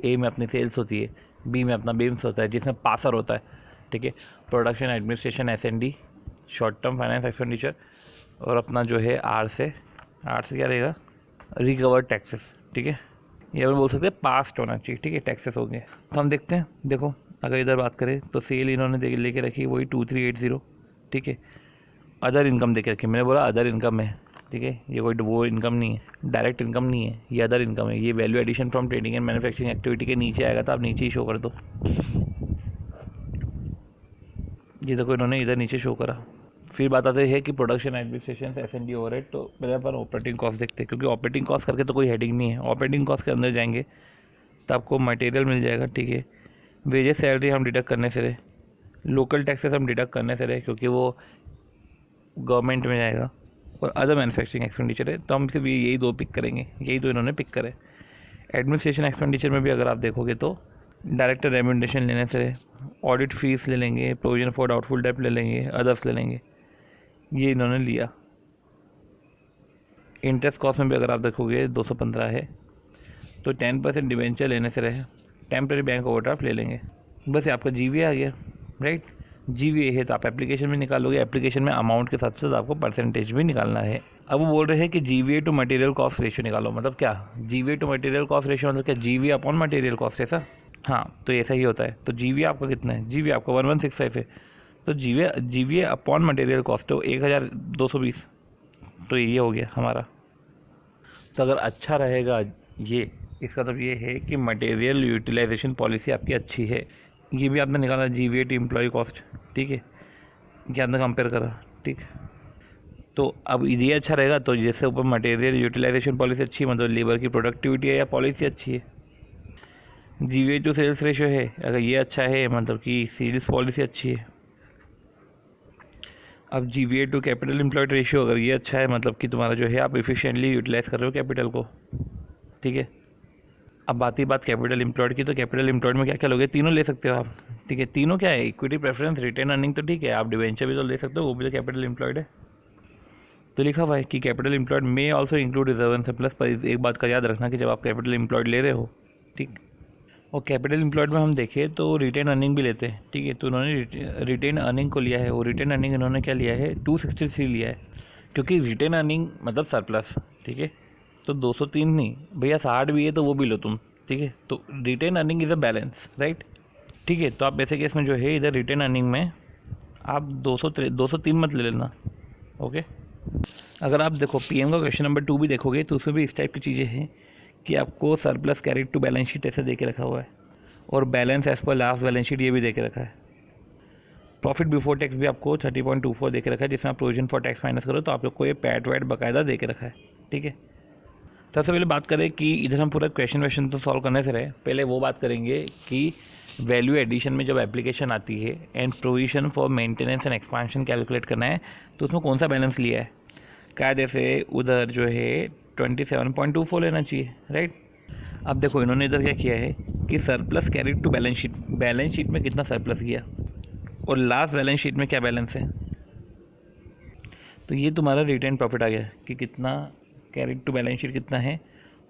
ए में अपनी सेल्स होती है, बी में अपना बेम्स होता है जिसमें पासर होता है। ठीक है, production administration SND, short term finance expenditure, और अपना जो है आर से क्या रहेगा, रिकवर्ड टैक्सेस। ठीक है, ये हम बोल सकते हैं पास्ट होना चाहिए। ठीक है, टैक्सेस हो गए। तो हम देखते हैं, देखो अगर इधर बात करें तो सेल इन्होंने लेके रखी वही 2380। ठीक है, अदर इनकम देके रखी, मैंने बोला अदर इनकम है। ठीक है, ये कोई वो इनकम नहीं है, डायरेक्ट इनकम नहीं है, ये अदर इनकम है। ये value addition from trading and manufacturing activity के नीचे आएगा, तो आप नीचे ही शो कर दो। ये देखो इन्होंने इधर नीचे शो करा। फिर बात आते हैं कि प्रोडक्शन एडमिनिस्ट्रेशन एस.एन.डी ओवरहेड। तो पहले अपन ऑपरेटिंग कॉस्ट देखते हैं, क्योंकि ऑपरेटिंग कॉस्ट करके तो कोई हेडिंग नहीं है। ऑपरेटिंग कॉस्ट के अंदर जाएंगे तो आपको मटेरियल मिल जाएगा। ठीक है, वेजेस सैलरी हम डिडक्ट करने से रहे, लोकल टैक्सेस हम डिडक्ट करने से रहे क्योंकि वो गवर्नमेंट में जाएगा, और अदर मैन्युफैक्चरिंग एक्सपेंडिचर है तो हम सिर्फ यही दो पिक करेंगे, यही दो इन्होंने पिक करे। एडमिनिस्ट्रेशन एक्सपेंडिचर में भी अगर आप देखोगे तो डायरेक्टर रेम्यूनरेशन लेने से, ऑडिट फीस ले लेंगे, प्रोविजन फॉर डाउटफुल डेब्ट ले लेंगे, अदर्स ले लेंगे, ये इन्होंने लिया। इंटरेस्ट कॉस्ट में भी अगर आप देखोगे 215 है, तो 10% डिवेंचर लेने से रहे, टेम्प्रेरी बैंक ओवरड्राफ्ट ले लेंगे। बस ये आपका जीवीए आ गया, राइट। जीवीए है तो आप एप्लीकेशन में निकालोगे, एप्लीकेशन में अमाउंट के साथ साथ आपको परसेंटेज भी निकालना है। अब वो बोल रहे हैं कि GVA to material cost ratio निकालो। मतलब क्या, GVA to material cost ratio मतलब क्या, जीवीए अपॉन मटेरियल कॉस्ट, ऐसा? हाँ, तो ऐसा ही होता है। तो जीवीए आपका कितना है, जीवीए आपका 1165 है, तो जीवीए अपॉन मटेरियल कॉस्ट तो 1220, तो ये हो गया हमारा। तो अगर अच्छा रहेगा ये, इसका मतलब ये है कि मटेरियल यूटिलाइजेशन पॉलिसी आपकी अच्छी है। ये भी आपने निकाला जीवीए टू एम्प्लॉय कॉस्ट। ठीक है, ये आपने कंपेयर करा। ठीक, तो अब ये अच्छा रहेगा तो जैसे ऊपर मटेरियल यूटिलाइजेशन पॉलिसी अच्छी है, मतलब लेबर की प्रोडक्टिविटी है या पॉलिसी अच्छी है। जीवीए टू सेल्स रेशियो है, अगर ये अच्छा है मतलब कि सेल्स पॉलिसी अच्छी है। अब GVA to capital employed ratio, अगर ये अच्छा है मतलब कि तुम्हारा जो है आप इफिशिएंटली यूटिलाइज कर रहे हो कैपिटल को। ठीक है, अब बात कैपिटल एम्प्लॉयड की, तो कैपिटल एम्प्लॉयड में क्या क्या लोगे, तीनों ले सकते हो आप। ठीक है, तीनों क्या है, इक्विटी, प्रेफरेंस, रिटेन अर्निंग, तो ठीक है, आप डिवेंचर भी तो ले सकते हो, वो भी तो कैपिटल एम्प्लॉयड है। तो लिखा हुआ है कि कैपिटल एम्प्लॉयड में also include reserve and surplus. पर एक बात का याद रखना कि जब आप कैपिटल एम्प्लॉयड ले रहे हो, ठीक, और कैपिटल एम्प्लॉयड में हम देखें तो रिटेन अर्निंग भी लेते हैं। ठीक है, तो उन्होंने रिटेन अर्निंग को लिया है, और रिटेन अर्निंग इन्होंने क्या लिया है, 263 लिया है, क्योंकि रिटेन अर्निंग मतलब सरप्लस। ठीक है, तो 203 नहीं भैया, 60 भी है तो वो भी लो तुम। ठीक है, तो retain earning is a balance, right. ठीक है, तो आप ऐसे केस में जो है इधर रिटेन अर्निंग में आप 203 मत ले लेना। ओके, अगर आप देखो पीएम का क्वेश्चन नंबर 2 भी देखोगे तो उसमें भी इस टाइप की चीज़ें हैं कि आपको surplus carried to balance sheet ऐसे दे के रखा हुआ है, और बैलेंस एज पर लास्ट बैलेंस शीट ये भी दे के रखा है। प्रॉफिट बिफोर टैक्स भी आपको 30.24 दे के रखा है, जिसमें आप प्रोविजन फॉर टैक्स माइनस करो तो आप लोग को ये पैट वैट बाकायदा दे के रखा है। ठीक है, सबसे पहले बात करें कि इधर हम पूरा क्वेश्चन तो सॉल्व करने से रहे, पहले वो बात करेंगे कि वैल्यू एडिशन में जब एप्लीकेशन आती है and provision for maintenance and expansion calculate करना है तो उसमें कौन सा बैलेंस लिया है। क्या जैसे उधर जो है 27.24 लेना चाहिए, राइट। अब देखो इन्होंने इधर क्या किया है कि surplus carried to balance sheet में कितना सरप्लस गया और लास्ट बैलेंस शीट में क्या बैलेंस है, तो ये तुम्हारा रिटेन प्रॉफिट आ गया कि कितना कैरिड टू बैलेंस शीट कितना है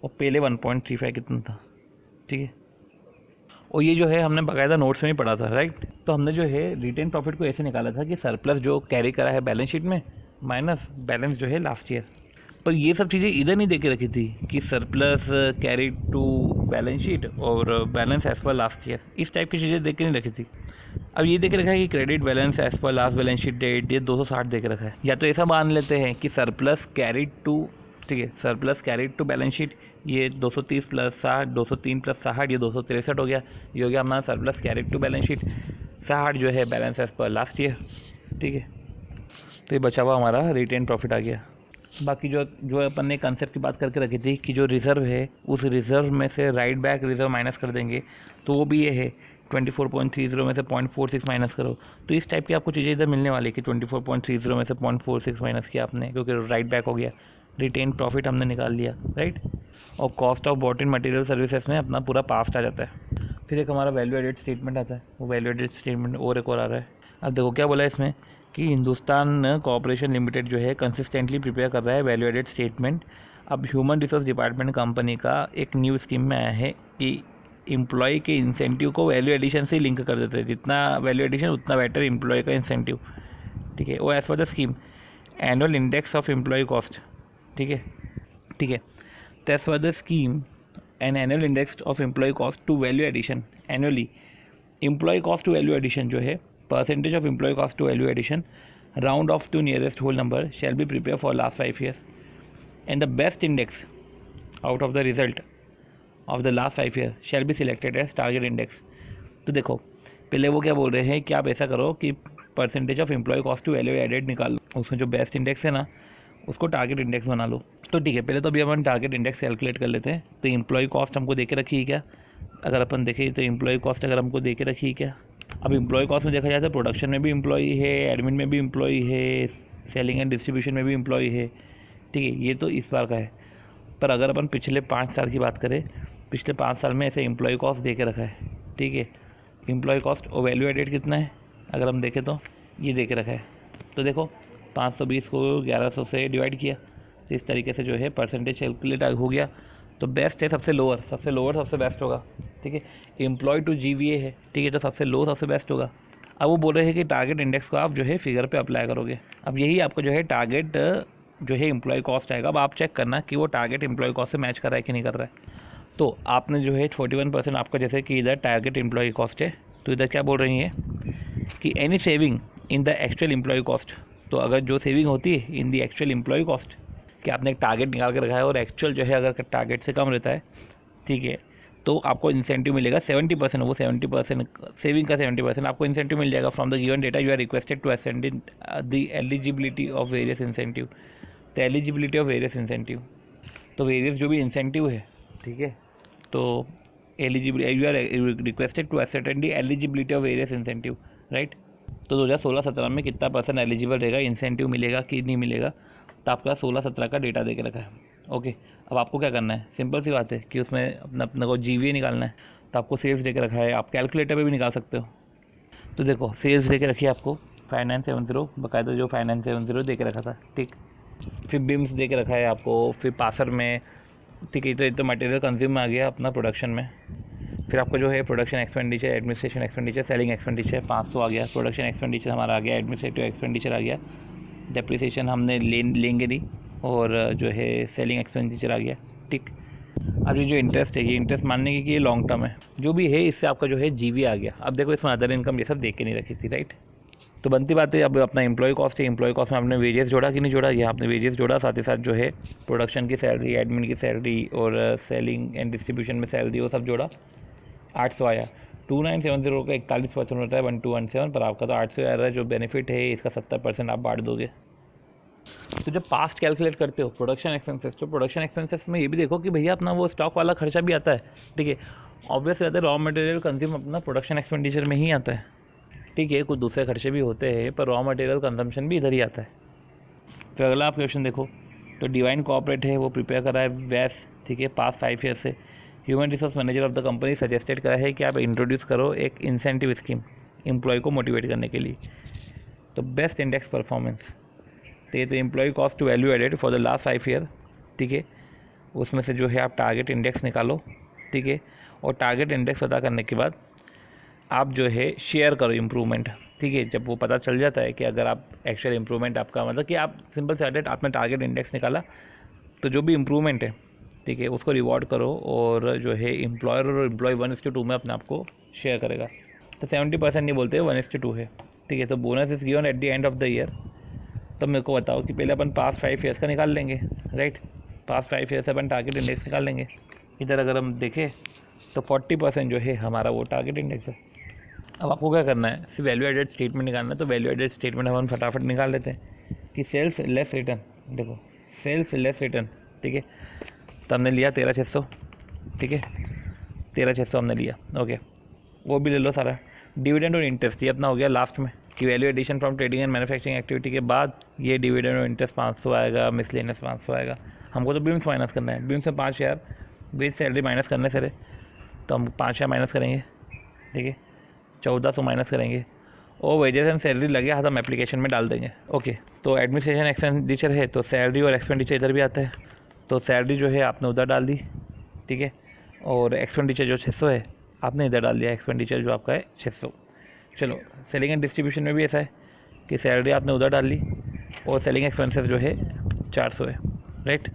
और पहले 1.35 कितना था, ठीक है। और ये जो है हमने बाकायदा नोट्स में ही पढ़ा था, राइट। तो हमने जो है रिटेन प्रॉफिट को ऐसे निकाला था कि सरप्लस जो कैरी करा है बैलेंस शीट में माइनस बैलेंस जो है लास्ट ईयर। पर ये सब चीज़ें इधर नहीं देके रखी थी कि surplus carry to balance sheet और बैलेंस एज पर लास्ट ईयर, इस टाइप की चीज़ें देख के नहीं रखी थी। अब ये देख रखा है कि क्रेडिट बैलेंस एज पर लास्ट बैलेंस शीट डेट, ये 260 देख रखा है। या तो ऐसा मान लेते हैं कि सरप्लस कैरिड टू, ठीक है, surplus carried to balance sheet ये 230 प्लस 60, 203 प्लस 60 ये 263 हो गया। ये हो गया हमारा surplus carried to balance sheet. 60 जो है बैलेंस एज पर लास्ट ईयर, ठीक है। तो ये बचा हुआ हमारा रिटेन प्रॉफिट आ गया। बाकी जो अपन ने कंसेप्ट की बात करके रखी थी कि जो रिज़र्व है उस रिज़र्व में से राइट बैक रिज़र्व माइनस कर देंगे, तो वो भी ये है 24.30 में से 0.46 माइनस करो। तो इस टाइप की आपको चीज़ें इधर मिलने वाली कि 24.30 में से 0.46 माइनस किया आपने, क्योंकि राइट बैक हो गया, रिटेन प्रॉफिट हमने निकाल लिया, राइट। और cost of bought in material services में अपना पूरा पास्ट आ जाता है। फिर एक हमारा वैल्यू एडेड स्टेटमेंट आता है, वो वैल्यू एडेड स्टेटमेंट और एक और आ रहा है। अब देखो क्या बोला है इसमें कि हिंदुस्तान कॉर्पोरेशन लिमिटेड जो है कंसिस्टेंटली प्रिपेयर कर रहा है वैल्यू एडेड स्टेटमेंट। अब ह्यूमन रिसोर्स डिपार्टमेंट कंपनी का एक न्यू स्कीम में आया है कि एम्प्लॉय के इंसेंटिव को वैल्यू एडिशन से लिंक कर देते हैं, जितना वैल्यू एडिशन उतना बेटर एम्प्लॉय का इंसेंटिव, ठीक है। वो as per the scheme annual index of employ cost, ठीक है, ठीक है। तो as per the scheme an annual index of employ cost to value addition annually, employ cost to value addition जो है percentage of employee cost to value addition round off to nearest whole number shall be prepared for last 5 years and the best index out of the result of the last 5 years shall be selected as target index। तो देखो पहले वो क्या बोल रहे हैं कि आप ऐसा करो कि percentage of employ cost to value added निकाल लो, उसमें जो बेस्ट इंडेक्स है ना उसको टारगेट इंडेक्स बना लो। तो ठीक है, पहले तो अभी अपन टारगेट इंडेक्स कैलकुलेट कर लेते हैं। तो एम्प्लॉय कॉस्ट हमको दे के रखी है क्या, अगर अपन देखें तो एम्प्लॉय कॉस्ट अगर हमको दे के रखी है क्या, अब एम्प्लॉय कॉस्ट में देखा जाए तो प्रोडक्शन में भी एम्प्लॉय है, एडमिन में भी एम्प्लॉय है, सेलिंग एंड डिस्ट्रीब्यूशन में भी एम्प्लॉय है, ठीक है। ये तो इस बार का है। पर अगर अपन पिछले 5 साल की बात करें, पिछले 5 साल में ऐसे एम्प्लॉय कॉस्ट दे के रखा है, ठीक है। एम्प्लॉय कॉस्ट और वैल्यू एडेड कितना है अगर हम देखें तो ये दे के रखा है। तो देखो 520 को 1100 से डिवाइड किया, तो इस तरीके से जो है परसेंटेज कैलकुलेट हो गया। तो बेस्ट है सबसे लोअर सबसे बेस्ट होगा, ठीक है। एम्प्लॉय टू GVA है, ठीक है, तो सबसे लो सबसे बेस्ट होगा। अब वो बोल रहे हैं कि टारगेट इंडेक्स को आप जो है फिगर पे अप्लाई करोगे। अब यही आपको जो है टारगेट जो है एम्प्लॉय कॉस्ट आएगा। अब आप चेक करना कि वो टारगेट एम्प्लॉय कॉस्ट से मैच कर रहा है कि नहीं कर रहा है। तो आपने जो है 41% आपका जैसे कि इधर टारगेट एम्प्लॉय कॉस्ट है, तो इधर क्या बोल रही है कि any saving in the actual employ cost. तो अगर जो सेविंग होती है in the actual employ cost कि आपने एक टारगेट निकाल के रखा है और एक्चुअल जो है अगर टारगेट से कम रहता है, ठीक है, तो आपको इंसेंटिव मिलेगा 70%। वो 70% सेविंग का 70% आपको इंसेंटिव मिल जाएगा from the given data you are requested to ascend in the eligibility of various incentive. तो एलिजिबिलिटी ऑफ वेरियस इंसेंटिव, तो वेरियस जो भी इंसेंटिव है, ठीक है, तो eligibility you are requested to ascend the eligibility of various incentive, right. तो 2016-17 में कितना परसेंट एलिजिबल रहेगा, इंसेंटिव मिलेगा कि नहीं मिलेगा, तो आपका 16-17 का डेटा दे के रखा है, ओके। अब आपको क्या करना है, सिंपल सी बात है कि उसमें अपना को GVA निकालना है। तो आपको सेल्स दे के रखा है, आप कैलकुलेटर पे भी निकाल सकते हो। तो देखो सेल्स दे के रखी है आपको 5970, बाकायदा जो 5970 दे के रखा था, ठीक। फिर बिम्स दे के रखा है आपको, फिर पासर में, ठीक है। तो ये तो मटेरियल कंज्यूम आ गया अपना प्रोडक्शन में। फिर आपको जो है production expenditure, administration expenditure, selling expenditure 500 आ गया, प्रोडक्शन एक्सपेंडिचर हमारा आ गया, एडमिनिस्ट्रेटिव एक्सपेंडिचर आ गया, डेप्रिसिएशन हमने लेंगे नहीं, और जो है सेलिंग एक्सपेंडिचर आ गया, ठीक। अब ये जो इंटरेस्ट है, ये इंटरेस्ट मानने की कि ये लॉन्ग टर्म है, जो भी है इससे आपका जो है GVA आ गया। अब देखो इसमें अदर इनकम ये सब देख के नहीं रखी थी, राइट। तो बनती बात है अब अपना एम्प्लॉय कॉस्ट है, एम्प्लॉय कॉस्ट में आपने वेजेस जोड़ा कि नहीं जोड़ा, ये आपने वेजेस जोड़ा, साथ ही साथ जो है प्रोडक्शन की सैलरी, एडमिन की सैलरी और सेलिंग एंड डिस्ट्रीब्यूशन में सैलरी, वो सब जोड़ा, 800 आया। 2970 का 41% होता है 1217, पर आपका तो 800 आ रहा है। जो बेनिफिट है इसका 70% आप बांट दोगे। तो जब पास्ट कैलकुलेट करते हो प्रोडक्शन एक्सपेंसेस, तो प्रोडक्शन एक्सपेंसेस में ये भी देखो कि भैया अपना वो स्टॉक वाला खर्चा भी आता है, ठीक है। ऑब्वियस रहता है रॉ मटेरियल कंज्यूम अपना प्रोडक्शन एक्सपेंडिचर में ही आता है, ठीक है। कुछ दूसरे खर्चे भी होते हैं पर रॉ मटेरियल कंजम्पशन भी इधर ही आता है। फिर अगला आप क्वेश्चन देखो, तो डिवाइन कॉर्पोरेट है वो प्रिपेयर कर रहा है वैस, ठीक है, पास 5 ईयर से human resource manager of the company suggested करा है कि आप इंट्रोड्यूस करो एक इंसेंटिव स्कीम एम्प्लॉय को मोटिवेट करने के लिए। तो बेस्ट इंडेक्स परफॉर्मेंस, तो ये तो employ cost to value added for the last 5 year, ठीक है। उसमें से जो है आप टारगेट इंडेक्स निकालो, ठीक है। और टारगेट इंडेक्स पता करने के बाद आप जो है शेयर करो इम्प्रूवमेंट, ठीक है। जब वो पता चल जाता है कि अगर आप एक्चुअल इम्प्रूवमेंट आपका मतलब कि आप सिंपल से एडेड आपने टारगेट इंडेक्स निकाला, तो जो भी इम्प्रूवमेंट है, ठीक है, उसको रिवॉर्ड करो और जो है एम्प्लॉयर और एम्प्लॉय 1:2 में अपने आप को शेयर करेगा। तो 70% नहीं बोलते 1:2 है, ठीक है। तो bonus is given at the end of the year. तो मेरे को बताओ कि पहले अपन पास्ट 5 ईयर्स का निकाल लेंगे, राइट। पास्ट 5 ईयर्स से अपन टारगेट इंडेक्स निकाल लेंगे। इधर अगर हम देखें तो 40% जो है हमारा वो टारगेट इंडेक्स है। अब आपको क्या करना है, सिर्फ वैल्यू एडेड स्टेटमेंट निकालना है। तो वैल्यू एडेड स्टेटमेंट हम फटाफट निकाल लेते हैं कि सेल्स लेस रिटर्न, देखो सेल्स लेस रिटर्न, ठीक है। तो हमने लिया 13,600, ठीक है, 13,600 हमने लिया, ओके। वो भी ले लो सारा। डिविडेंड और इंटरेस्ट ये अपना हो गया लास्ट में कि value addition from trading and manufacturing activity के बाद ये डिविडेंड और इंटरेस्ट 500 आएगा, मिसलेनियस 500 आएगा। हमको तो बीम्स माइनस करना है, बीम्स में 5,000 वेज सैलरी माइनस करने से रहे, तो हम 5,000 माइनस करेंगे, ठीक है। 1400 माइनस करेंगे और वेजेस एंड सैलरी लगे हाथ हम एप्लीकेशन में डाल देंगे, ओके। तो एडमिनिस्ट्रेशन एक्सपेंडिचर है, तो सैलरी और एक्सपेंडिचर इधर भी आता है। तो सैलरी जो है आपने उधर डाल दी, ठीक है। और एक्सपेंडिचर जो 600 है आपने इधर डाल दिया, एक्सपेंडिचर जो आपका है 600। चलो सेलिंग एंड डिस्ट्रीब्यूशन में भी ऐसा है कि सैलरी आपने उधर डाल ली और सेलिंग एक्सपेंसेस जो है 400 है, राइट।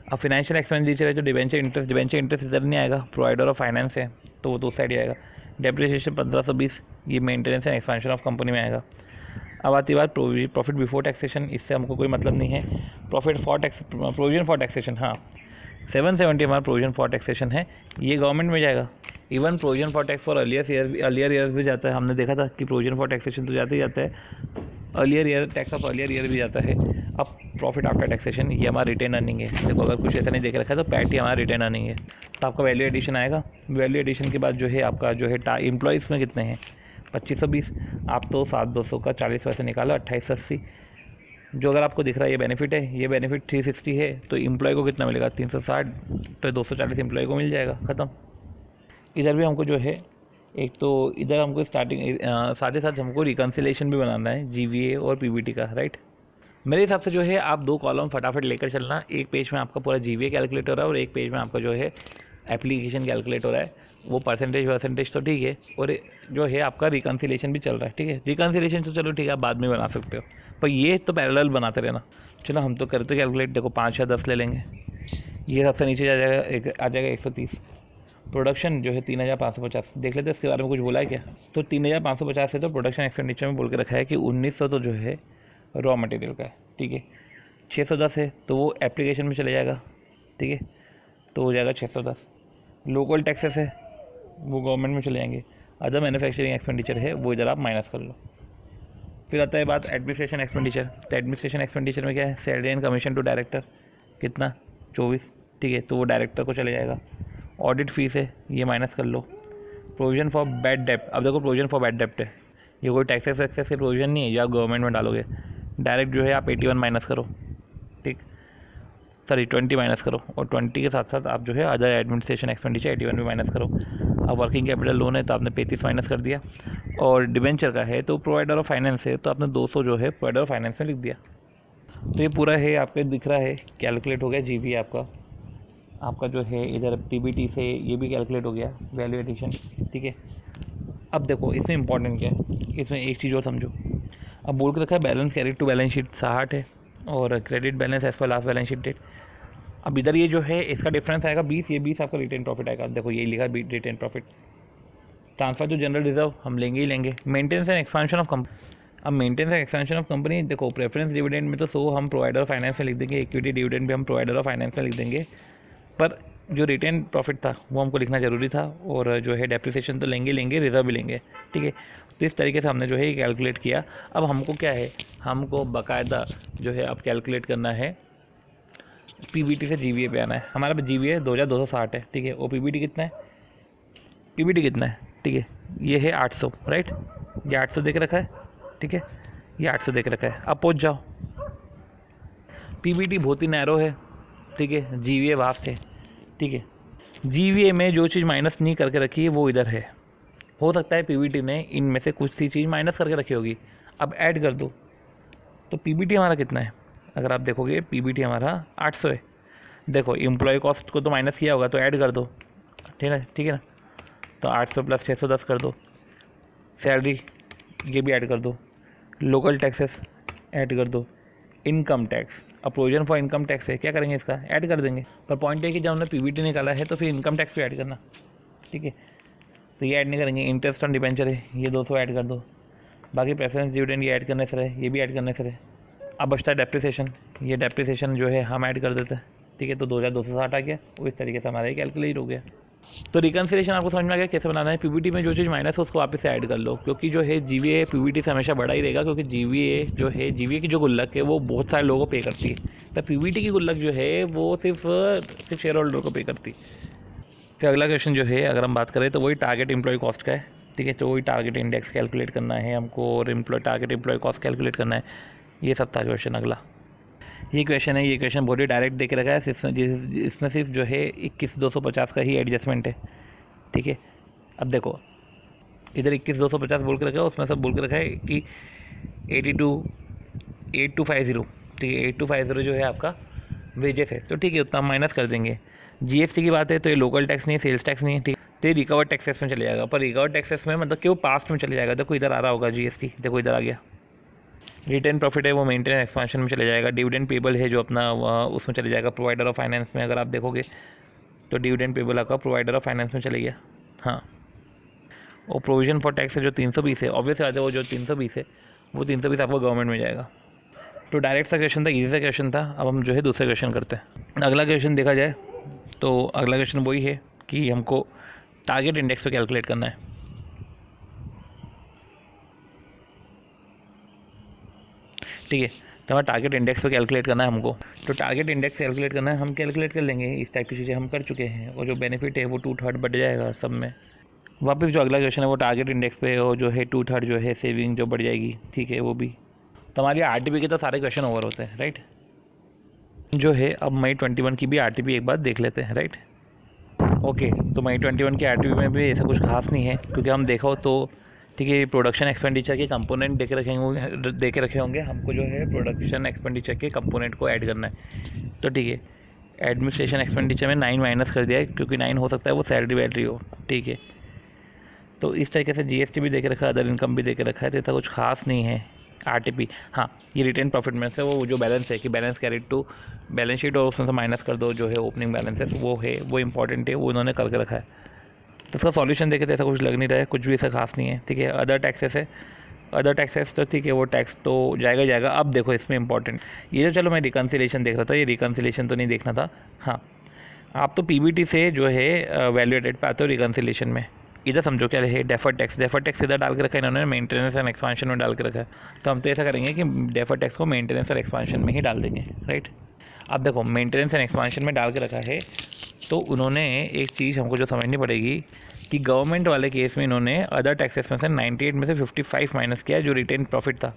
अब फाइनेंशियल एक्सपेंडिचर है जो डिवेंचर इंटरेस्ट इधर नहीं आएगा, प्रोवाइडर ऑफ फाइनेंस है तो वो 2 साइड ही आएगा। डेप्रिसिएशन 1520, ये maintenance and expansion of company में आएगा। अब आती बात प्रॉफिट बिफोर टैक्सेशन, इससे हमको कोई मतलब नहीं है। Profit for tax, provision for taxation, हाँ 770 हमारा प्रोविजन फॉर टैक्सेशन है, ये गवर्नमेंट में जाएगा। Even provision for tax for earlier years भी जाता है। हमने देखा था कि प्रोविजन फॉर टैक्सेशन तो जाते ही जाता है, earlier year tax of earlier year भी जाता है। अब प्रॉफिट आफ्टर टैक्सेशन ये हमारा रिटेन अर्निंग है। देखो अगर कुछ ऐसा नहीं देख रखा है तो पैट ही हमारा रिटेन अर्निंग है। तो आपका वैल्यू एडिशन आएगा। वैल्यू एडिशन के बाद जो है आपका जो है एम्प्लॉइज़ में कितने हैं 2520, आप तो 7,200 का 40% निकालो 2880। जो अगर आपको दिख रहा है ये बेनिफिट है, ये बेनिफिट 360 है, तो एम्प्लॉय को कितना मिलेगा 360, तो 240 एम्प्लॉय को मिल जाएगा, ख़त्म। इधर भी हमको जो है एक तो इधर हमको स्टार्टिंग साथ ही साथ हमको रिकन्सिलेशन भी बनाना है जीवीए और पीबीटी का, राइट। मेरे हिसाब से जो है आप 2 कॉलम फटाफट लेकर चलना। एक पेज में आपका पूरा जीवीए कैलकुलेट हो रहा है और एक पेज में आपका जो है एप्लीकेशन कैलकुलेट हो रहा है। वो परसेंटेज तो ठीक है, और जो है आपका रिकन्सिलेशन भी चल रहा है, ठीक है। रिकन्सिलेशन तो चलो ठीक है आप बाद में बना सकते हो, पर ये तो पैरेलल बनाते रहना। चलो हम तो करते कैलकुलेट, देखो 5 या 10 ले लेंगे, ये सबसे नीचे आ जाएगा 130। प्रोडक्शन जो है 3,550, देख लेते हैं इसके बारे में कुछ बोला है क्या। तो 3,550 से तो प्रोडक्शन एक्सपेंडिचर में बोल के रखा है कि 1900 तो जो है रॉ मटेरियल का है, ठीक है। 610 है तो वो एप्लीकेशन में चले जाएगा, ठीक है, तो हो जाएगा 610। लोकल टैक्सेस है वो गवर्नमेंट में चले जाएंगे। अदर मैन्युफैक्चरिंग एक्सपेंडिचर है वो इधर आप माइनस कर लो। फिर आता है बात एडमिनिस्ट्रेशन एक्सपेंडिचर। तो एडमिनिस्ट्रेशन एक्सपेंडिचर में क्या है, salary and commission to director कितना 24, ठीक है, तो वो डायरेक्टर को चले जाएगा। ऑडिट फीस है ये माइनस कर लो। प्रोविजन फॉर बैड डेप्ट, अब देखो प्रोविजन फॉर बैड डेप्ट है, ये कोई टैक्सेस वैक्सेस के प्रोविजन नहीं है, ये आप गवर्नमेंट में डालोगे। डायरेक्ट जो है आप 81 माइनस करो, ठीक, सॉरी 20 माइनस करो, और 20 के साथ साथ आप जो है अदर एडमिनिस्ट्रेशन एक्सपेंडिचर 81 भी माइनस करो। अब वर्किंग कैपिटल लोन है तो आपने 35 माइनस कर दिया, और डिवेंचर का है तो प्रोवाइडर ऑफ फाइनेंस है तो आपने 200 जो है प्रोवाइडर ऑफ फाइनेंस में लिख दिया। तो ये पूरा है आपके दिख रहा है कैलकुलेट हो गया जीवी आपका जो है इधर पीबीटी से ये भी कैलकुलेट हो गया वैल्यू एडिशन, ठीक है। अब देखो इसमें इंपॉर्टेंट क्या है, इसमें एक चीज़ और समझो। अब बोल के रखा है balance carried to balance sheet 60 है और क्रेडिट बैलेंस एज पर लास्ट बैलेंस शीट डेट। अब इधर ये जो है इसका डिफरेंस आएगा 20, ये 20 आपका रिटेन प्रॉफिट आएगा। देखो ये लिखा है retained profit. Transfer to general reserve हम लेंगे ही लेंगे। Maintenance and expansion of company, अब maintenance and expansion of company देखो प्रेफरेंस डिविडेंड में तो 100 हम प्रोवाइडर ऑफ फाइनेंस में लिख देंगे, इक्विटी डिविडेंड भी हम प्रोवाइडर ऑफ फाइनेंस में लिख देंगे, पर जो रिटेन प्रॉफिट था वो हमको लिखना ज़रूरी था, और जो है डेप्रिसिएशन तो लेंगे रिजर्व भी लेंगे, ठीक है। तो इस तरीके से हमने जो है ये कैलकुलेट किया। अब हमको क्या है, हमको बाकायदा जो है अब कैलकुलेट करना है पीबीटी से जीवीए पे आना है। हमारा जीवीए 2260 है, ठीक है, और पीबीटी कितना है, पीबीटी कितना है, ठीक है, ये है 800, राइट, ये 800 देख रखा है, ठीक है, ये 800 देख रखा है। अब पहुँच जाओ, पीबीटी बहुत ही नैरो है, ठीक है, जीवीए वास्ट है। ठीक है। जीवीए में जो चीज़ माइनस नहीं करके रखी है वो इधर है। हो सकता है पीबीटी ने इनमें से कुछ सी चीज़ माइनस करके रखी होगी, अब ऐड कर दो। तो पीबीटी हमारा कितना है, अगर आप देखोगे पीबीटी हमारा 800 है। देखो एम्प्लॉय कॉस्ट को तो माइनस किया होगा तो ऐड कर दो, ठीक है ना। तो 800 प्लस 610 कर दो। सैलरी ये भी ऐड कर दो। लोकल टैक्सेस ऐड कर दो। इनकम टैक्स, अब प्रोविजन फॉर इनकम टैक्स है, क्या करेंगे इसका ऐड कर देंगे। पर पॉइंट है कि जब हमने पीबीटी निकाला है तो फिर इनकम टैक्स भी ऐड करना, ठीक है। तो ये ऐड नहीं करेंगे। इंटरेस्ट ऑन डिबेंचर है, ये 200 ऐड कर दो। बाकी प्रेफरेंस डिविडेंड ये ऐड करने से रहे, ये भी ऐड करने से रहे। अब बचता है डेप्रिसिएशन, ये डेप्रिसिएशन जो है हम ऐड कर देते हैं, ठीक है। तो 2260 आ गया, वो इस तरीके से हमारा ये कैलकुलेट हो गया। तो रिकन्सिलेशन आपको समझ में आ गया कैसे बनाना है। पीबीटी में जो चीज़ माइनस है उसको वापस से ऐड कर लो, क्योंकि जो है जीवीए पीबीटी से हमेशा बड़ा ही रहेगा, क्योंकि जीवीए जो है, जीवीए की जो गुल्लक है वो बहुत सारे लोगों को पे करती है। तो पीबीटी की गुल्लक जो है वो सिर्फ शेयर होल्डर को पे करती है। फिर अगला क्वेश्चन जो है अगर हम बात करें तो वही टारगेट एम्प्लॉय कॉस्ट का है, ठीक है। तो वही टारगेट इंडेक्स कैलकुलेट करना है हमको और टारगेट एम्प्लॉय कॉस्ट कैलकुलेट करना है। ये सब था क्वेश्चन। अगला ये क्वेश्चन है, ये क्वेश्चन बहुत ही डायरेक्ट दे के रखा है, इसमें सिर्फ जो है 21,250 का ही एडजस्टमेंट है, ठीक है। अब देखो इधर 21,250 बोल के रखा है, उसमें सब बोल के रखा है कि 82,8,250, ठीक है। 8250 जो है आपका वेजेस है, तो ठीक है उतना हम माइनस कर देंगे। जीएसटी की बात है तो ये लोकल टैक्स नहीं है, सेल्स टैक्स नहीं है, ठीक। तो ये रिकवर टैक्सेस में चले जाएगा, पर रिकवर टैक्सेस में मतलब कि वो पास्ट में चले जाएगा। देखो इधर आ रहा होगा जीएसटी, देखो इधर आ गया। रिटेन प्रॉफिट है वो मेंटेन एक्सपेंशन में चले जाएगा। डिविडेंड पेबल है जो अपना उसमें चले जाएगा प्रोवाइडर ऑफ फाइनेंस में। अगर आप देखोगे तो डिविडेंड पेबल आपका प्रोवाइडर ऑफ फाइनेंस में चले गया, हाँ। और प्रोविजन फॉर टैक्स है जो 320 है, ऑब्वियस बात है वो जो 320 है वो 320 आपको गवर्नमेंट में जाएगा। तो डायरेक्ट सा क्वेश्चन था, ईजी सा क्वेश्चन था। अब हम जो है दूसरा क्वेश्चन करते हैं। अगला क्वेश्चन देखा जाए तो अगला क्वेश्चन वही है कि हमको टारगेट इंडेक्स पे कैलकुलेट करना है, ठीक है। तो हमारा टारगेट इंडेक्स पे कैलकुलेट करना है हमको। तो टारगेट इंडेक्स कैलकुलेट करना है, हम कैलकुलेट कर लेंगे। इस टाइप की चीज़ें हम कर चुके हैं और जो बेनिफिट है वो 2/3 बढ़ जाएगा सब में। वापस जो अगला क्वेश्चन है वो टारगेट इंडेक्स पे और जो है 2/3 जो है सेविंग जो बढ़ जाएगी, ठीक है। वो भी तो हमारी आरटीपी के तो सारे क्वेश्चन ओवर होते हैं, राइट। जो है अब मई 21 की भी आरटीपी एक बार देख लेते हैं, राइट। ओके, तो मई 21 की आरटीपी में भी ऐसा कुछ खास नहीं है, क्योंकि हम देखो तो ठीक है प्रोडक्शन एक्सपेंडिचर के कंपोनेंट दे के रखे होंगे। हमको जो है प्रोडक्शन एक्सपेंडिचर के कंपोनेंट को ऐड करना है, तो ठीक है। एडमिनिस्ट्रेशन एक्सपेंडिचर में 9 माइनस कर दिया है, क्योंकि 9 हो सकता है वो सैलरी वैलरी हो, ठीक है। तो इस तरीके से जीएसटी भी दे के रखा है, अदर इनकम भी दे के रखा है, तो ऐसा कुछ खास नहीं है। आरटीपी, हाँ, ये रिटेन प्रॉफिट में से वो जो बैलेंस है कि balance carried to balance sheet और उसमें से माइनस कर दो जो है ओपनिंग बैलेंस है, वो है वो इंपॉर्टेंट है, वो उन्होंने करके रखा है। तो इसका सॉल्यूशन देखे तो ऐसा कुछ लग नहीं रहा है, कुछ भी ऐसा खास नहीं है, ठीक है। अदर टैक्सेस है, अदर टैक्सेस तो ठीक है वो टैक्स तो जाएगा। अब देखो इसमें इंपॉर्टेंट ये, तो चलो मैं रिकन्सिलेशन देख रहा था, ये रिकन्सिलेशन तो नहीं देखना था। हाँ, आप तो पीबीटी से जो है वैल्यू एडेड पे आते हो रिकन्सिलेशन में। इधर समझो क्या है डेफर्ड टैक्स इधर डाल के रखा है इन्होंने, मेंटेनेंस एंड एक्सपांशन में डाल के रखा है। तो हम तो ऐसा करेंगे कि डेफर्ड टैक्स को मेंटेनेंस और एक्सपांशन में ही डाल देंगे, राइट। अब देखो मेंटेनेंस एंड एक्सपांशन में डाल के रखा है, तो उन्होंने एक चीज़ हमको जो समझनी पड़ेगी कि गवर्नमेंट वाले केस में इन्होंने अदर टैक्सेस में से 98 में से 55 माइनस किया है जो रिटेन प्रॉफिट था,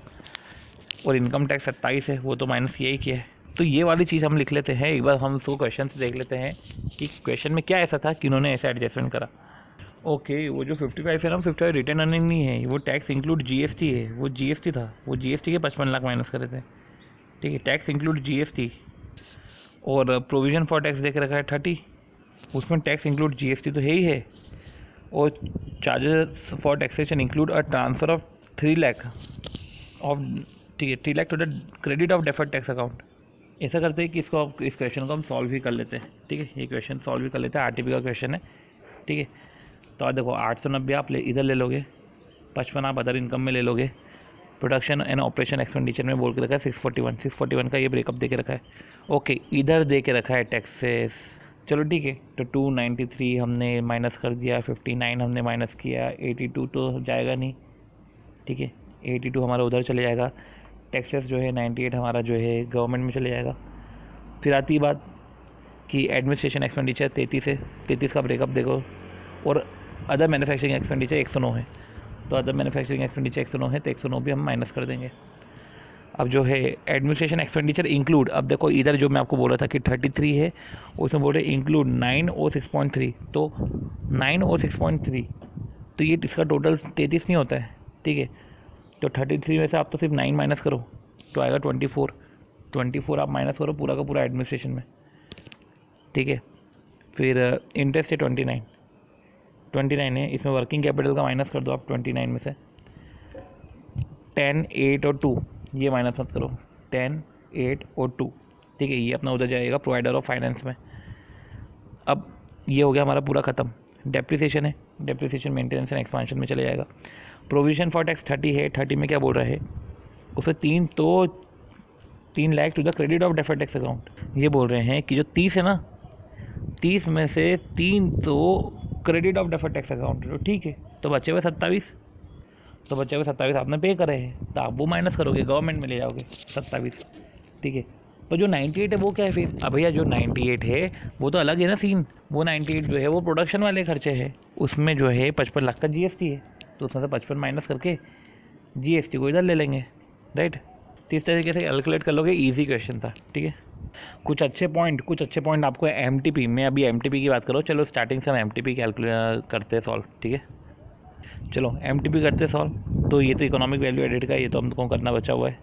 और इनकम टैक्स 27 है, वो तो माइनस यही किया है। तो ये वाली चीज़ हम लिख लेते हैं, एक बार हम उसको क्वेश्चन से देख लेते हैं कि क्वेश्चन में क्या ऐसा था कि उन्होंने ऐसा एडजस्टमेंट करा। ओके, वो जो 55 है ना, 55 रिटर्न अर्निंग नहीं है, वो टैक्स इंक्लूड जीएसटी है, वो जीएसटी था, वो जीएसटी के 55 लाख माइनस करे थे, ठीक है। टैक्स इंक्लूड जीएसटी, और प्रोविजन फॉर टैक्स देख रखा है 30, उसमें टैक्स इंक्लूड जीएसटी तो है ही है, और charges for taxation include a transfer of 3 lakh of, ठीक है, 3 lakh to the credit of deferred tax account. ऐसा करते हैं कि इस क्वेश्चन को हम सॉल्व भी कर लेते हैं, ठीक है। ये क्वेश्चन सॉल्व भी कर लेते हैं, आरटीपी का क्वेश्चन है, ठीक है। तो आप देखो 890 आप इधर ले लोगे, 55 आप अदर इनकम में ले लोगे, प्रोडक्शन एंड ऑपरेशन एक्सपेंडिचर में बोल के रखा है 641 का ये ब्रेकअप दे के रखा है। ओके, इधर दे के रखा है टैक्सेस, चलो ठीक है। तो 293 हमने माइनस कर दिया, 59 हमने माइनस किया, 82 तो जाएगा नहीं, ठीक है। 82 हमारा उधर चले जाएगा, टैक्सेस जो है 98 हमारा जो है गवर्नमेंट में चले जाएगा। फिर आती है बात कि एडमिनिस्ट्रेशन एक्सपेंडिचर 33 है, 33 का ब्रेकअप देखो, और अदर मैन्युफैक्चरिंग एक्सपेंडिचर 109 है, तो अदर मैन्युफैक्चरिंग एक्सपेंडिचर 109 है, तो 109 भी हम माइनस कर देंगे। अब जो है एडमिनिस्ट्रेशन एक्सपेंडिचर इंक्लूड, अब देखो इधर जो मैं आपको बोल रहा था कि 33 है, उसमें बोल रहे इंक्लूड 9 और 6.3, तो 9 और 6.3, तो ये इसका टोटल 33 नहीं होता है, ठीक है। तो 33 में से आप तो सिर्फ 9 माइनस करो तो आएगा 24 आप माइनस करो पूरा का पूरा एडमिनिस्ट्रेशन में, ठीक है। फिर इंटरेस्ट है 29 है, इसमें वर्किंग कैपिटल का माइनस कर दो आप 29 में से 10, 8 और 2, ये माइनस मत करो, 10, 8 और 2, ठीक है। ये अपना उधर जाएगा प्रोवाइडर ऑफ फाइनेंस में। अब ये हो गया हमारा पूरा ख़त्म। डेप्रिसिएशन है, डेप्रिसिएशन मेंटेनेंस एंड एक्सपांशन में चले जाएगा। प्रोविजन फॉर टैक्स 30 है, 30 में क्या बोल रहा है उसे 3 lakh to the credit of deferred tax account. ये बोल रहे हैं कि जो 30 है ना, 30 में से 3 तो credit of deferred tax account, तो ठीक है। तो बचे हुए 27, तो बचे हुए 27 आपने पे करे हैं, तो आप वो माइनस करोगे, गवर्नमेंट में ले जाओगे 27, ठीक है। तो जो 98 है वो क्या है फिर? अब भैया जो 98 है वो तो अलग है ना सीन। वो 98 जो है वो प्रोडक्शन वाले खर्चे हैं, उसमें जो है 55 लाख का जीएसटी है, तो उसमें से 55 माइनस करके जीएसटी को इधर ले लेंगे, राइट। तो इस तरीके से कैलकुलेट कर लोगे, ईजी क्वेश्चन था, ठीक है। कुछ अच्छे पॉइंट आपको एमटीपी में, अभी एमटीपी की बात करो, चलो स्टार्टिंग से हम एमटीपी कैलकुलेट करते हैं सॉल्व, ठीक है। चलो एमटीपी करते सॉल्व। तो ये तो इकोनॉमिक वैल्यू एडेड का, ये तो हमको करना बचा हुआ है,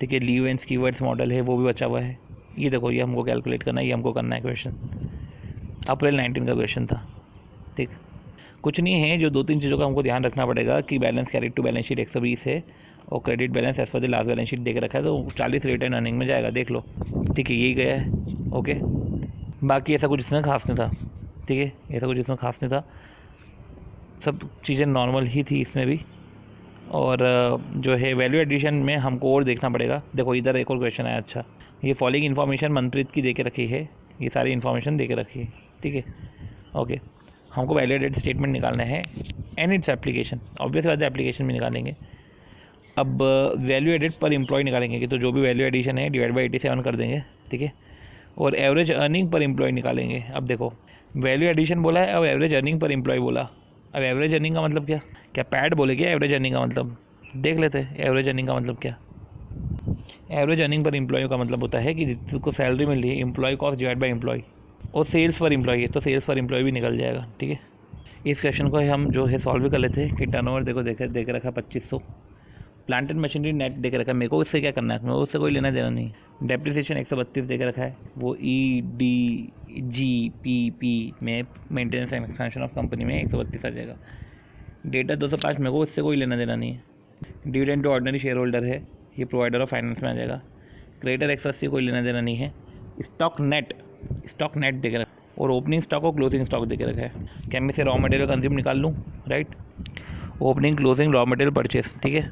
ठीक है। लीव एंड कीवर्ड्स मॉडल है वो भी बचा हुआ है। ये देखो ये हमको कैलकुलेट करना है, ये हमको करना है क्वेश्चन, अप्रैल 19 का क्वेश्चन था, ठीक। कुछ नहीं है, जो 2-3 चीज़ों का हमको ध्यान रखना पड़ेगा कि balance carried to balance sheet 120 है और credit balance as per the last balance sheet देख रखा है, तो 40 रिटर्न अर्निंग में जाएगा, देख लो, ठीक है। यही गया है, ओके। बाकी ऐसा कुछ इसमें खास नहीं था, ठीक है, ऐसा कुछ इसमें खास नहीं था, सब चीज़ें नॉर्मल ही थी इसमें भी। और जो है वैल्यू एडिशन में हमको और देखना पड़ेगा। देखो इधर एक और क्वेश्चन है, अच्छा, ये फॉलोइंग इन्फॉर्मेशन मनप्रीत की दे के रखी है, ये सारी इन्फॉर्मेशन दे के रखी है, ठीक है, ओके। हमको वैल्यू एडेड स्टेटमेंट निकालना है एंड इट्स एप्लीकेशन, ऑब्वियस बात है एप्लीकेशन भी निकालेंगे। अब वैल्यू एडेड पर एम्प्लॉय निकालेंगे कि तो जो भी वैल्यू एडिशन है डिवाइड बाई 87 कर देंगे, ठीक है। और एवरेज अर्निंग पर एम्प्लॉय निकालेंगे। अब देखो वैल्यू एडिशन बोला है, अब एवरेज अर्निंग पर एम्प्लॉय बोला। अब एवरेज अर्निंग का मतलब क्या पैड बोले क्या एवरेज अर्निंग का मतलब? देख लेते हैं एवरेज अर्निंग का मतलब क्या। एवरेज अर्निंग पर एम्प्लॉय का मतलब होता है कि जिसको सैलरी मिल रही है, employee cost divide by employee, और सेल्स पर एम्प्लॉय है तो सेल्स पर एम्प्लॉय भी निकल जाएगा, ठीक है। इस क्वेश्चन को हम जो है सॉल्व भी कर लेते हैं कि टर्नओवर देखो देख रखा है 2500, प्लांट एंड मशीनरी नेट देख रखा है, मेरे को इससे क्या करना है, मेरे को उससे कोई लेना देना नहीं। डेप्रिसिएशन 132 देख रखा है, वो EDGPP में maintenance and expansion of company में 132 आ जाएगा। डेटा 205 मेरे को उससे कोई लेना देना नहीं है। Dividend to ordinary share holder है, ये प्रोवाइडर ऑफ फाइनेंस में आ जाएगा। क्रेडिटर 180 कोई लेना देना नहीं है। स्टॉक नेट देख रखा है, और ओपनिंग स्टॉक और क्लोजिंग स्टॉक देख रखा है। क्या मैं से रॉ मटेरियल कंज्यूम निकाल लूँ, right. Opening closing raw material purchase, ठीक है।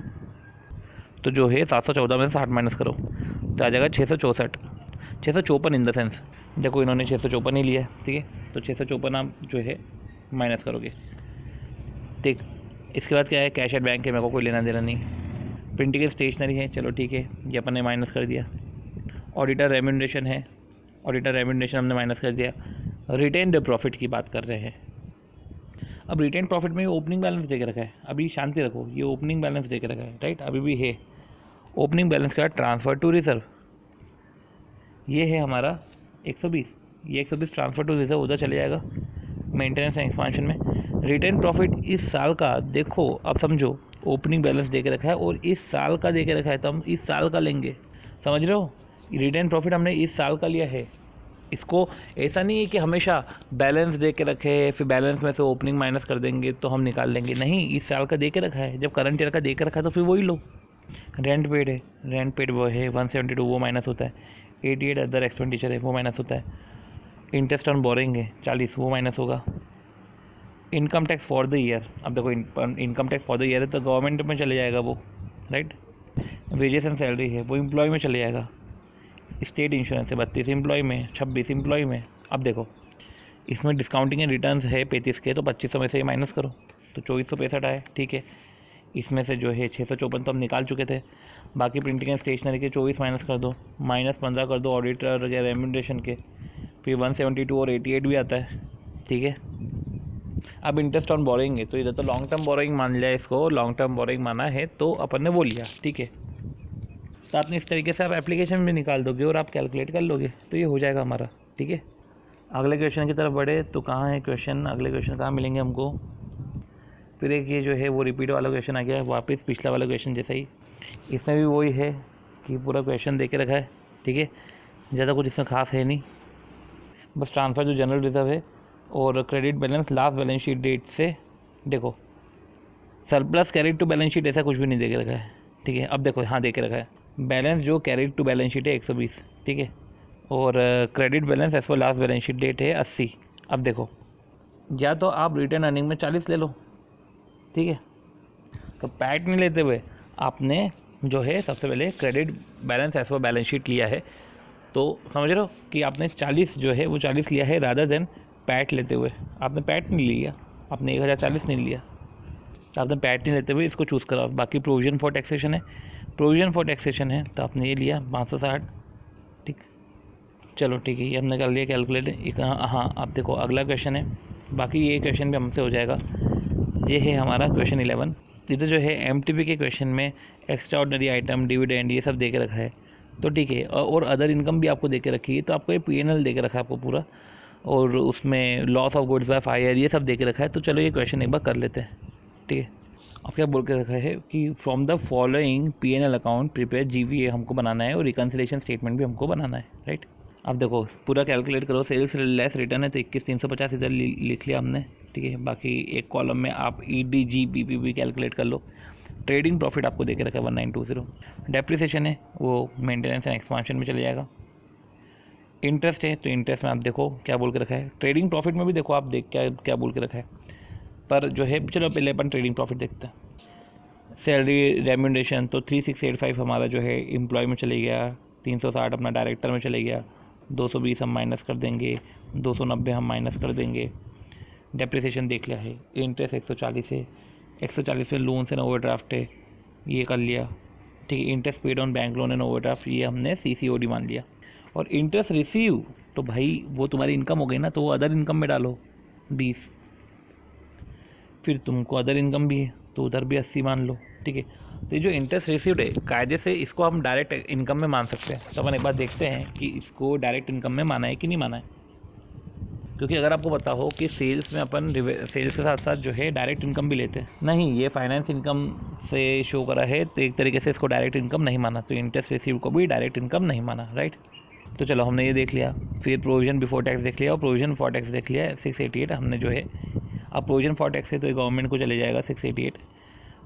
तो जो है 714 में से 60 माइनस करो तो आ जाएगा 654 इन द सेंस, देखो इन्होंने 654 ही लिया है, ठीक है। तो 654 आप जो है माइनस करोगे, ठीक। इसके बाद क्या है, कैश एट बैंक है, मेरे को कोई लेना देना नहीं। प्रिंटिंग स्टेशनरी है, चलो ठीक है, ये अपन ने माइनस कर दिया। ऑडिटर रेम्यूनरेशन है, ऑडिटर रेम्यूनरेशन हमने माइनस कर दिया। रिटेन्ड प्रॉफिट की बात कर रहे हैं। अब रिटेन प्रॉफिट में ओपनिंग बैलेंस दे के रखा है, अभी शांति रखो, ये ओपनिंग बैलेंस दे के रखा है, राइट, अभी भी है। ओपनिंग बैलेंस का ट्रांसफ़र टू रिजर्व, ये है हमारा 120, ये 120 ट्रांसफ़र टू रिजर्व उधर चले जाएगा मेंटेनेंस एंड एक्सपांशन में। रिटेन प्रॉफिट इस साल का, देखो अब समझो, ओपनिंग बैलेंस दे के रखा है और इस साल का दे के रखा है, तो हम इस साल का लेंगे, समझ रहे हो। रिटेन प्रॉफिट हमने इस साल का लिया है, इसको ऐसा नहीं है कि हमेशा बैलेंस दे के रखे फिर बैलेंस में से ओपनिंग माइनस कर देंगे तो हम निकाल लेंगे, नहीं, इस साल का दे के रखा है, जब करंट ईयर का दे के रखा है तो फिर वही लो। रेंट पेड है, रेंट पेड वो है 172, वो माइनस होता है। 88 अदर एक्सपेंडिचर है, वो माइनस होता है। इंटरेस्ट ऑन बोरिंग है 40, वो माइनस होगा। Income tax for the year, अब देखो income tax for the year है तो गवर्नमेंट में चले जाएगा वो, राइट। वेजेस एंड सैलरी है, वो एम्प्लॉय में चले जाएगा। स्टेट इंश्योरेंस है 32 एम्प्लॉय में, 26 एम्प्लॉय में। अब देखो इसमें डिस्काउंटिंग एंड रिटर्न्स है 35 के, तो 2500 में से माइनस करो तो 2465 आए, ठीक है। इसमें से जो है 654 तो हम निकाल चुके थे, बाकी प्रिंटिंग एंड स्टेशनरी के 24 माइनस कर दो, -15 कर दो ऑडिटर या रेम्यूनरेशन के, फिर 172 और 88 भी आता है, ठीक है। अब इंटरेस्ट ऑन बोरिंग है, तो इधर तो लॉन्ग टर्म बोरिंग मान लिया, इसको लॉन्ग टर्म बोरिंग माना है तो अपन ने वो लिया, ठीक है। तो आपने इस तरीके से आप एप्लीकेशन भी निकाल दोगे और आप कैलकुलेट कर लोगे, तो ये हो जाएगा हमारा। ठीक है, अगले क्वेश्चन की तरफ बढ़े तो कहाँ है क्वेश्चन, अगले क्वेश्चन कहाँ मिलेंगे हमको। फिर एक ये जो है वो रिपीट वाला क्वेश्चन आ गया वापस, पिछला वाला क्वेश्चन जैसा ही। इसमें भी वही है कि पूरा क्वेश्चन दे के रखा है। ठीक है, ज़्यादा कुछ इसमें खास है नहीं, बस ट्रांसफ़र जो जनरल रिजर्व है और credit balance last balance sheet date से। देखो surplus carried to balance sheet ऐसा कुछ भी नहीं दे के रखा है। ठीक है, अब देखो हाँ दे के रखा है बैलेंस जो कैरिड टू बैलेंस शीट है 120। ठीक है, और क्रेडिट बैलेंस एज पर लास्ट बैलेंस शीट डेट है 80। अब देखो या तो आप रिटर्न अर्निंग में 40 ले लो। ठीक है, तो पैट नहीं लेते हुए आपने जो है सबसे पहले credit balance as per balance sheet लिया है, तो समझ रहे हो कि आपने 40 जो है वो 40 लिया है रादर देन पैट लेते हुए। आपने पैट नहीं लिया, आपने 1040 नहीं लिया, तो आपने पैट नहीं लेते हुए इसको चूज़ करा। बाकी प्रोविजन फॉर टैक्सेशन है, प्रोविजन फॉर टैक्सेशन है तो आपने ये लिया 560। ठीक, चलो ठीक है, ये हमने कर लिया कैलकुलेट। हाँ आप देखो अगला क्वेश्चन है, बाकी ये क्वेश्चन भी हमसे हो जाएगा। ये है हमारा क्वेश्चन 11। इधर जो है एमटीपी के क्वेश्चन में एक्स्ट्रा ऑर्डिनरी आइटम, डिविडेंड, ये सब दे के रखा है, तो ठीक है। और अदर इनकम भी आपको दे के रखी है, तो आपको ये पीएनएल दे के रखा है आपको पूरा, और उसमें loss of goods by fire ये सब दे के रखा है। तो चलो ये क्वेश्चन एक बार कर लेते हैं। ठीक है, अब क्या बोल के रखा है कि from the following PNL account prepare GVA हमको बनाना है और रिकन्सिलेशन स्टेटमेंट भी हमको बनाना है, राइट। अब देखो पूरा कैलकुलेट करो, सेल्स लेस रिटर्न है तो 21,350 इधर लिख लिया हमने। ठीक है, बाकी एक कॉलम में आप ईडीजी बीपीबी कैलकुलेट कर लो। ट्रेडिंग प्रॉफिट आपको देके रखा है 1920। डेप्रिसिएशन है वो मेंटेनेंस एंड एक्सपांशन में चले जाएगा। इंटरेस्ट है तो इंटरेस्ट में आप देखो क्या बोल के रखा है। ट्रेडिंग प्रॉफिट में भी देखो आप देख क्या बोल के रखा है, पर जो है चलो पहले अपन ट्रेडिंग प्रॉफिट देखते हैं। सैलरी रेम्यूनरेशन तो 3685 हमारा जो है एम्प्लॉय में चले गया, 360 अपना डायरेक्टर में चले गया, 220 हम माइनस कर देंगे, 290 हम माइनस कर देंगे। डेप्रिसिएशन देख लिया है। इंटरेस्ट 140 है, 140 में लोन एंड ओवरड्राफ्ट है, ये कर लिया। ठीक है, interest paid on bank loan and overdraft ये हमने सीसीओडी मान लिया। और इंटरेस्ट रिसीव तो भाई वो तुम्हारी इनकम हो गई ना, तो वो अदर इनकम में डालो 20। फिर तुमको अदर इनकम भी है तो उधर भी 80 मान लो। ठीक है, तो ये जो इंटरेस्ट रिसीव्ड है कायदे से इसको हम डायरेक्ट इनकम में मान सकते हैं। तो अपन एक बार देखते हैं कि इसको डायरेक्ट इनकम में माना है कि नहीं माना है। क्योंकि अगर आपको पता हो कि सेल्स में अपन सेल्स के साथ साथ जो है डायरेक्ट इनकम भी लेते हैं, नहीं ये फाइनेंस इनकम से शो करा है तो एक तरीके से इसको डायरेक्ट इनकम नहीं माना, तो इंटरेस्ट रिसीव को भी डायरेक्ट इनकम नहीं माना, राइट। तो चलो हमने ये देख लिया। फिर प्रोविजन बिफोर टैक्स देख लिया और प्रोविजन फॉर टैक्स देख लिया 688 हमने जो है। अब प्रोविजन फॉर टैक्स है तो गवर्नमेंट को चले जाएगा 688।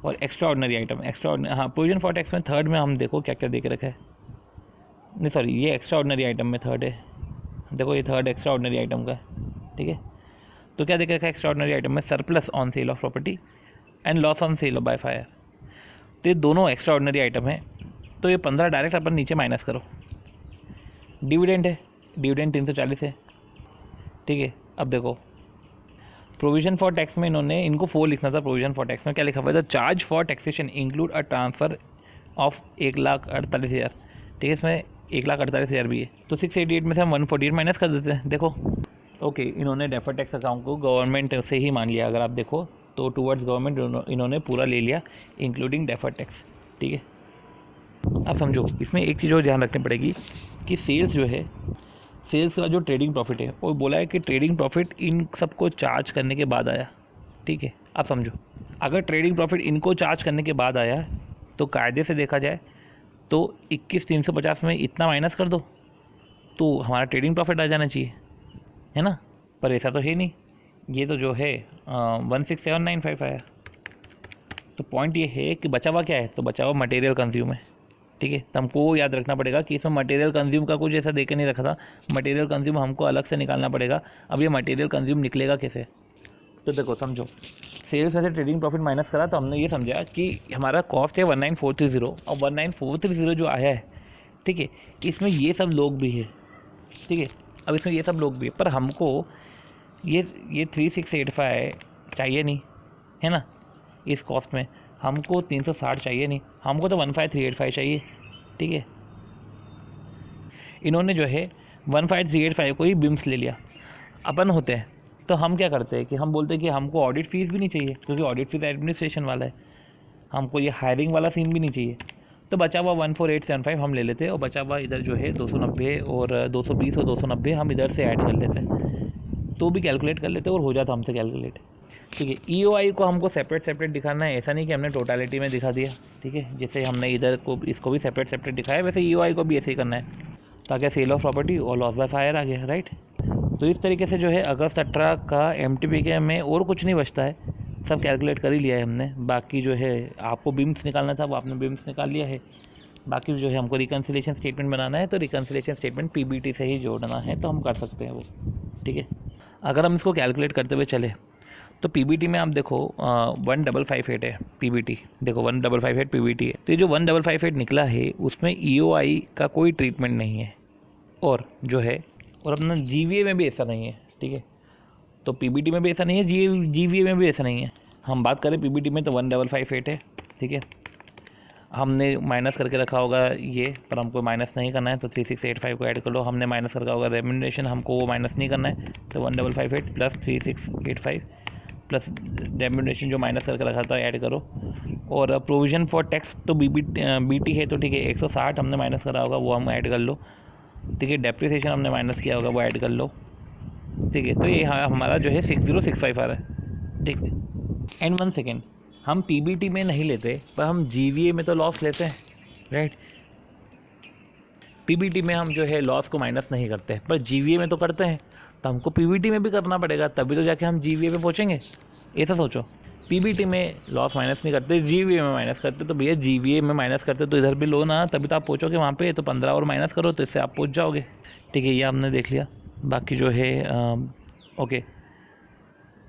और एक्स्ट्रा ऑर्डिनरी आइटम हाँ प्रोविजन फॉर टैक्स में थर्ड में हम देखो क्या क्या दे के रखा है। नहीं सॉरी, ये एक्स्ट्रा ऑर्डिनरी आइटम में थर्ड है, देखो ये थर्ड एक्स्ट्रा ऑर्डिनरी आइटम का है। ठीक है, तो क्या देख रखा है एक्स्ट्रा ऑर्डिनरी आइटम में surplus on sale of property and loss on cell by fire. तो ये दोनों एक्स्ट्रा ऑर्डिनरी आइटम है, तो ये 15 डायरेक्ट अपन नीचे माइनस करो। डिविडेंड है, डिविडेंड 340 है। ठीक है, अब देखो प्रोविजन फॉर टैक्स में इनको 4 लिखना था। प्रोविजन फॉर टैक्स में क्या लिखा हुआ था, charge for taxation include a transfer of 1,48,000। ठीक है, इसमें 1,48,000 भी है, तो 688 में से हम 148 माइनस कर देते हैं। देखो ओके, इन्होंने डेफर्ड टैक्स अकाउंट को गवर्नमेंट से ही मान लिया। अगर आप देखो तो टूवर्ड्स गवर्नमेंट इन्होंने पूरा ले लिया इंक्लूडिंग डेफर्ड टैक्स। ठीक है, आप समझो इसमें एक चीज़ और ध्यान रखनी पड़ेगी कि सेल्स जो है, सेल्स का जो ट्रेडिंग प्रॉफिट है वो बोला है कि ट्रेडिंग प्रॉफिट इन सबको चार्ज करने के बाद आया। ठीक है, आप समझो अगर ट्रेडिंग प्रॉफिट इनको चार्ज करने के बाद आया तो कायदे से देखा जाए तो 21,350 में इतना माइनस कर दो तो हमारा ट्रेडिंग प्रॉफिट आ जाना चाहिए, है ना। पर ऐसा तो है नहीं, ये तो जो है 16,795 आया। तो पॉइंट ये है कि बचा हुआ क्या है, तो बचा हुआ मटेरियल कंज्यूम है। ठीक है, तो हमको याद रखना पड़ेगा कि इसमें मटेरियल कंज्यूम का कुछ ऐसा दे के नहीं रखा था। मटेरियल कंज्यूम हमको अलग से निकालना पड़ेगा। अब ये मटेरियल कंज्यूम निकलेगा कैसे, तो देखो समझो सेल्स में से ट्रेडिंग प्रॉफिट माइनस करा तो हमने ये समझा कि हमारा कॉस्ट है 19,430 और 19,430 जो आया है, ठीक है, इसमें ये सब लोग भी है। ठीक है, अब इसमें ये सब लोग भी है, पर हमको ये 3685 चाहिए नहीं, है ना। इस कॉस्ट में हमको 360 चाहिए नहीं, हमको तो 15,385 चाहिए। ठीक है, इन्होंने जो है 15,385 को ही बिम्स ले लिया। अपन होते हैं तो हम क्या करते हैं कि हम बोलते हैं कि हमको ऑडिट फीस भी नहीं चाहिए, क्योंकि ऑडिट फीस एडमिनिस्ट्रेशन वाला है। हमको ये हायरिंग वाला सीन भी नहीं चाहिए, तो बचा हुआ 14875 हम ले लेते हैं, और बचा हुआ इधर जो है 290 और 220 और 290 हम इधर से ऐड कर लेते हैं, तो भी कैलकुलेट कर लेते हैं और हो जाता हमसे कैलकुलेट। ठीक है, EOI को हमको सेपरेट दिखाना है, ऐसा नहीं कि हमने टोटलिटी में दिखा दिया। ठीक है, जैसे हमने इधर को इसको भी सेपरेट दिखाया, वैसे EOI को भी ऐसे ही करना है, ताकि सेल ऑफ प्रॉपर्टी और लॉस बाय फायर आ गया, राइट। तो इस तरीके से जो है अगस्त 18 का MTP के में और कुछ नहीं बचता है, सब कैलकुलेट कर ही लिया है हमने। बाकी जो है आपको बीम्स निकालना था, वो आपने बीम्स निकाल लिया है। बाकी जो है हमको रिकन्सिलेशन स्टेटमेंट बनाना है, तो रिकन्सिलेशन स्टेटमेंट PBT से ही जोड़ना है, तो हम कर सकते हैं वो। ठीक है, अगर हम इसको कैलकुलेट करते हुए चले तो PBT में आप देखो 1558 है PBT, देखो 1558 PBT है। तो ये जो 1558 निकला है उसमें EOI का कोई ट्रीटमेंट नहीं है, और जो है और अपना GVA में भी ऐसा नहीं है। ठीक है, तो PBT में भी ऐसा नहीं है, GVA में भी ऐसा नहीं है। हम बात करें PBT में तो 1558 है। ठीक है, हमने माइनस करके रखा होगा ये, पर हमको माइनस नहीं करना है, तो 3685 को ऐड कर लो। हमने माइनस करके होगा रेम्यूनरेशन, हमको वो माइनस नहीं करना है, तो 1558 प्लस 3685 प्लस रेम्यूनरेशन जो माइनस करके रखा था ऐड करो। और प्रोविज़न फॉर टैक्स तो BT है, तो ठीक है 160 हमने माइनस करा होगा, वो हम ऐड कर लो। ठीक है, डेप्रिसिएशन हमने माइनस किया होगा, वो ऐड कर लो। ठीक है, तो ये हमारा जो है 6065 आ रहा है। ठीक है, एंड 1 सेकेंड, हम PBT में नहीं लेते, पर हम GVA में तो लॉस लेते हैं, राइट। PBT में हम जो है लॉस को माइनस नहीं करते, पर GVA में तो करते हैं, तो हमको PBT में भी करना पड़ेगा, तभी तो जाके हम GVA पे पहुँचेंगे। ऐसा सोचो, PBT में लॉस माइनस नहीं करते, GVA में माइनस करते, तो भैया GVA में माइनस करते तो इधर भी लो ना, तभी तो आप पहुँचोगे वहाँ पे। तो 15 और माइनस करो, तो इससे आप पहुँच जाओगे। ठीक है, ये हमने देख लिया। बाकी जो है ओके,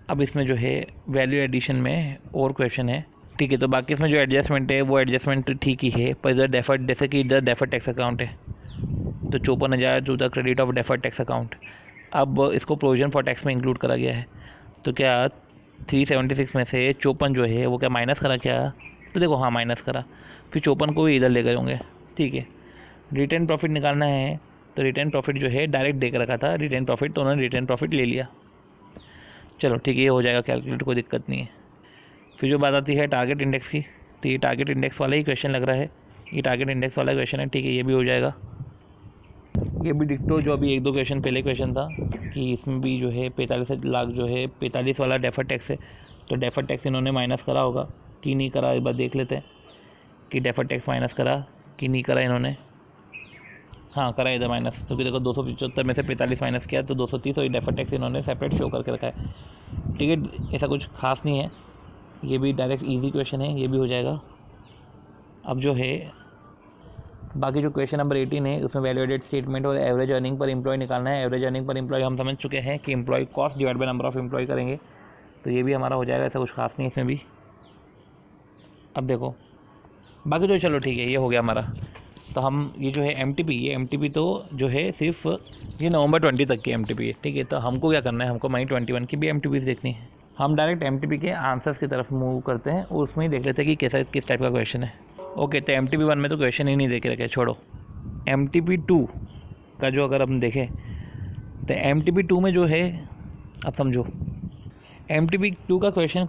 अब इसमें जो है वैल्यू एडिशन में और क्वेश्चन है। ठीक है, तो बाकी इसमें जो एडजस्टमेंट है वो एडजस्टमेंट ठीक ही है, पर इधर डेफर्ड, जैसे कि इधर डेफर्ड टैक्स अकाउंट है, तो 54,000 to the credit of deferred tax account. अब इसको प्रोविजन फॉर टैक्स में इंक्लूड करा गया है, तो क्या 376 में से 54 जो है वो क्या माइनस करा क्या? तो देखो हाँ माइनस करा, फिर 54 को भी इधर ले गए होंगे। ठीक है, रिटर्न प्रॉफिट निकालना है, तो रिटर्न प्रॉफिट जो है डायरेक्ट देख रखा था रिटर्न प्रॉफिट, तो उन्होंने रिटर्न प्रॉफिट ले लिया। चलो ठीक है, ये हो जाएगा कैलकुलेट, कोई दिक्कत नहीं है। फिर जो बात आती है टारगेट इंडेक्स की, तो ये टारगेट इंडेक्स वाला ही क्वेश्चन लग रहा है, ये टारगेट इंडेक्स वाला क्वेश्चन है। ठीक है, ये भी हो जाएगा। ये भी डिक्टो जो अभी 1-2 क्वेश्चन पहले क्वेश्चन था, कि इसमें भी जो है 45 लाख जो है 45 वाला डेफर टैक्स है, तो डेफर टैक्स इन्होंने माइनस करा होगा कि नहीं करा, एक बार देख लेते हैं कि डेफर टैक्स माइनस करा कि नहीं करा इन्होंने। हाँ करा इधर माइनस, क्योंकि देखो 275 में से 45 माइनस किया तो 230, और डेफर टैक्स इन्होंने सेपरेट शो करके रखा है। ठीक है, ऐसा कुछ खास नहीं है, ये भी डायरेक्ट इजी क्वेश्चन है, ये भी हो जाएगा। अब जो है बाकी जो क्वेश्चन नंबर 18 है, उसमें वैल्यू एडेड स्टेटमेंट और एवरेज अर्निंग पर एम्प्लॉय निकालना है। एवरेज अर्निंग पर एम्प्लॉय हम समझ चुके हैं कि employee cost divide by number of employee करेंगे, तो ये भी हमारा हो जाएगा, ऐसा कुछ खास नहीं इसमें भी। अब देखो बाकी तो चलो ठीक है, ये हो गया हमारा। तो हम ये जो है ये MTP तो जो है सिर्फ ये नवंबर 20 तक की MTP है। ठीक है, तो हमको क्या करना है, हमको मई 21 की भी MTPs देखनी है। हम डायरेक्ट MTP के आंसर्स की तरफ मूव करते हैं और उसमें ही देख लेते हैं कि कैसा किस टाइप का क्वेश्चन है। ओके, तो MTP 1 में तो क्वेश्चन ही नहीं देख रखे, छोड़ो। MTP 2 का जो अगर हम देखें, तो MTP 2 में जो है, अब समझो MTP 2 का क्वेश्चन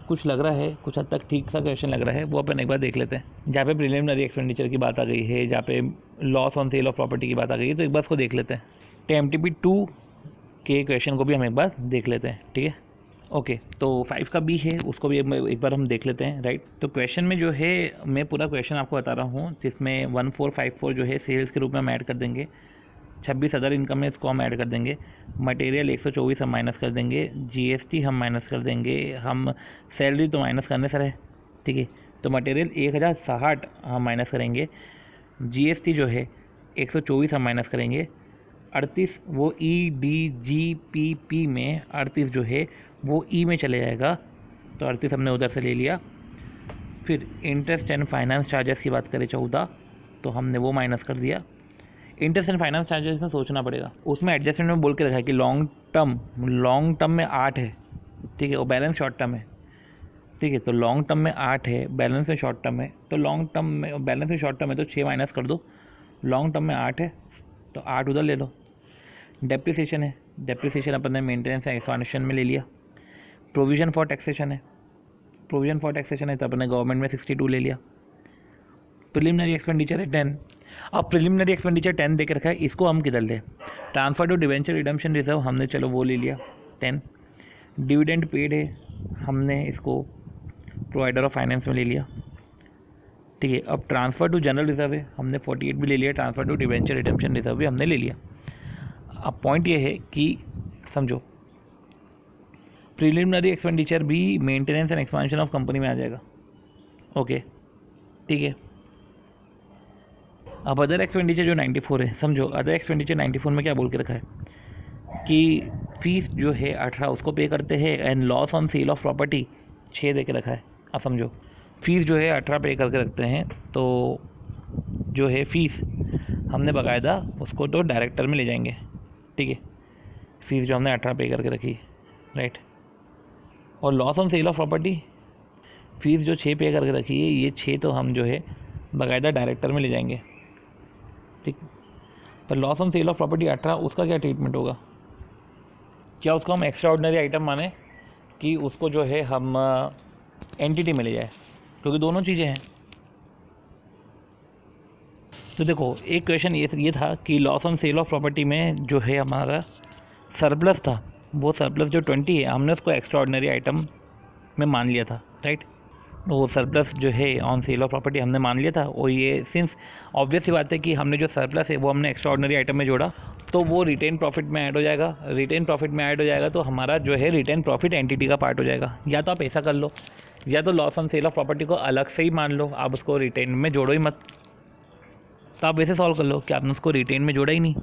कुछ लग रहा है, कुछ हद तक ठीक सा क्वेश्चन लग रहा है, वो अपन एक बार देख लेते हैं। जहाँ पे प्रिलिमिनरी एक्सपेंडिचर की बात आ गई है, जहाँ पे loss on sale of property की बात आ गई है, तो एक बार उसको देख लेते हैं। तो MTP 2 के क्वेश्चन को भी हम एक बार देख लेते हैं। ठीक है, ओके, तो 5 का भी है, उसको भी एक बार हम देख लेते हैं, राइट। तो क्वेश्चन में जो है मैं पूरा क्वेश्चन आपको बता रहा हूँ, जिसमें 1454 जो है सेल्स के रूप में हम ऐड कर देंगे, 26 अदर इनकम में इसको हम ऐड कर देंगे, मटेरियल 124 हम माइनस कर देंगे, GST हम माइनस कर देंगे, हम सैलरी तो माइनस करने सर है। ठीक है, तो मटेरियल 1060 हम माइनस करेंगे, GST जो है 124 हम माइनस करेंगे, 38 वो EDGPP में 38 जो है वो ई में चले जाएगा, तो 38 हमने उधर से ले लिया। फिर इंटरेस्ट एंड फाइनेंस चार्जेस की बात करें 14, तो हमने वो माइनस कर दिया। इंटरेस्ट एंड फाइनेंस चार्जेस में सोचना पड़ेगा, उसमें एडजस्टमेंट में बोल के रखा है कि लॉन्ग टर्म में 8 है। ठीक है, और बैलेंस शॉर्ट टर्म है। ठीक है, तो लॉन्ग टर्म में 8 है, बैलेंस में शॉर्ट टर्म है, तो लॉन्ग टर्म में बैलेंस में शॉर्ट टर्म है तो 6 माइनस कर दो, लॉन्ग टर्म में 8 है तो 8 उधर ले लो। डेप्रिसिएशन है, डेप्रिसिएशन अपन ने मेंटेनेंस एंड एक्सपेंशन में ले लिया। प्रोविज़न फॉर टैक्सेशन है, तो अपने गवर्नमेंट में 62 ले लिया। प्रिलिमिनरी एक्सपेंडिचर है 10। अब प्रिलिमिनरी एक्सपेंडिचर 10 दे के रखा है, इसको हम किधर ले, transfer to debenture redemption reserve हमने चलो वो ले लिया 10। डिविडेंड पेड है, हमने इसको प्रोवाइडर ऑफ फाइनेंस में ले लिया, ठीक है। अब ट्रांसफर टू जनरल रिजर्व है, हमने 48 भी ले लिया, transfer to debenture redemption reserve भी हमने ले लिया। अब पॉइंट ये है कि समझो प्रिलिमिनरी एक्सपेंडिचर भी maintenance and expansion of company में आ जाएगा, ओके, ठीक है। अब अदर एक्सपेंडिचर जो 94 है, समझो अदर एक्सपेंडिचर 94 में क्या बोल के रखा है कि फीस जो है 18 उसको पे करते हैं and loss on sale of property 6 दे के रखा है। अब समझो फीस जो है 18 पे करके रखते हैं, तो जो है फीस हमने बाकायदा उसको तो डायरेक्टर में ले जाएंगे, ठीक है। फीस जो हमने 18 पे करके रखी, राइट। और loss on sale of property fees जो 6 पे करके रखी है, ये 6 तो हम जो है बाकायदा डायरेक्टर में ले जाएंगे, ठीक। पर loss on sale of property 18 उसका क्या ट्रीटमेंट होगा, क्या उसको हम एक्स्ट्रा ऑर्डिनरी आइटम माने कि उसको जो है हम एंटिटी में ले जाए, क्योंकि दोनों चीज़ें हैं। तो देखो एक क्वेश्चन ये था कि loss on sale of property में जो है हमारा सरप्लस था, वो सरप्लस जो 20 है हमने उसको एक्स्ट्रा ऑर्डिनरी आइटम में मान लिया था, राइट। वो सरप्लस जो है ऑन सेल ऑफ प्रॉपर्टी हमने मान लिया था, और ये सिंस ऑब्वियस सी बात है कि हमने जो सरप्लस है वो हमने एक्स्ट्रा ऑर्डिनरी आइटम में जोड़ा, तो वो रिटेन प्रॉफिट में ऐड हो जाएगा। रिटेन प्रॉफिट में ऐड हो जाएगा तो हमारा जो है रिटेन प्रॉफिट एंटिटी का पार्ट हो जाएगा। या तो आप ऐसा कर लो, या तो loss on sale of property को अलग से ही मान लो, आप उसको रिटेन में जोड़ो ही मत। तो आप वैसे सॉल्व कर लो कि आपने उसको रिटेन में जोड़ा ही नहीं,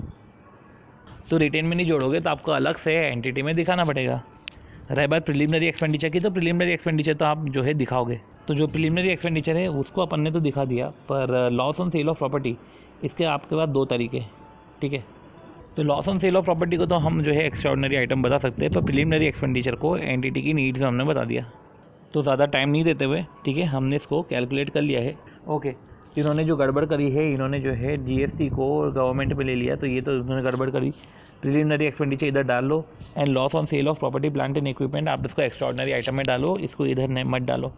तो रिटेन में नहीं जोड़ोगे तो आपको अलग से एंटिटी में दिखाना पड़ेगा। रही बात प्रिलिमिनरी एक्सपेंडिचर की, तो प्रिलिमिनरी एक्सपेंडिचर तो आप जो है दिखाओगे, तो जो प्रिलिमिनरी एक्सपेंडिचर है उसको अपन ने तो दिखा दिया, पर loss on sale of property इसके आपके पास 2 तरीके, ठीक है। तो loss on sale of property को तो हम जो है एक्स्ट्राऑर्डिनरी आइटम बता सकते हैं, पर प्रिलिमिनरी एक्सपेंडिचर को एंटिटी की नीड्स में हमने बता दिया। तो ज़्यादा टाइम नहीं देते हुए, ठीक है, हमने इसको कैलकुलेट कर लिया है, ओके। इन्होंने जो गड़बड़ करी है, इन्होंने जो है जीएसटी को गवर्नमेंट पे ले लिया, तो ये तो इन्होंने गड़बड़ करी। प्रिलिमिनरी एक्सपेंडिचर इधर डाल लो and loss on sale of property plant and equipment आप इसको एक्स्ट्राऑर्डिनरी आइटम में डालो, इसको इधर मत डालो,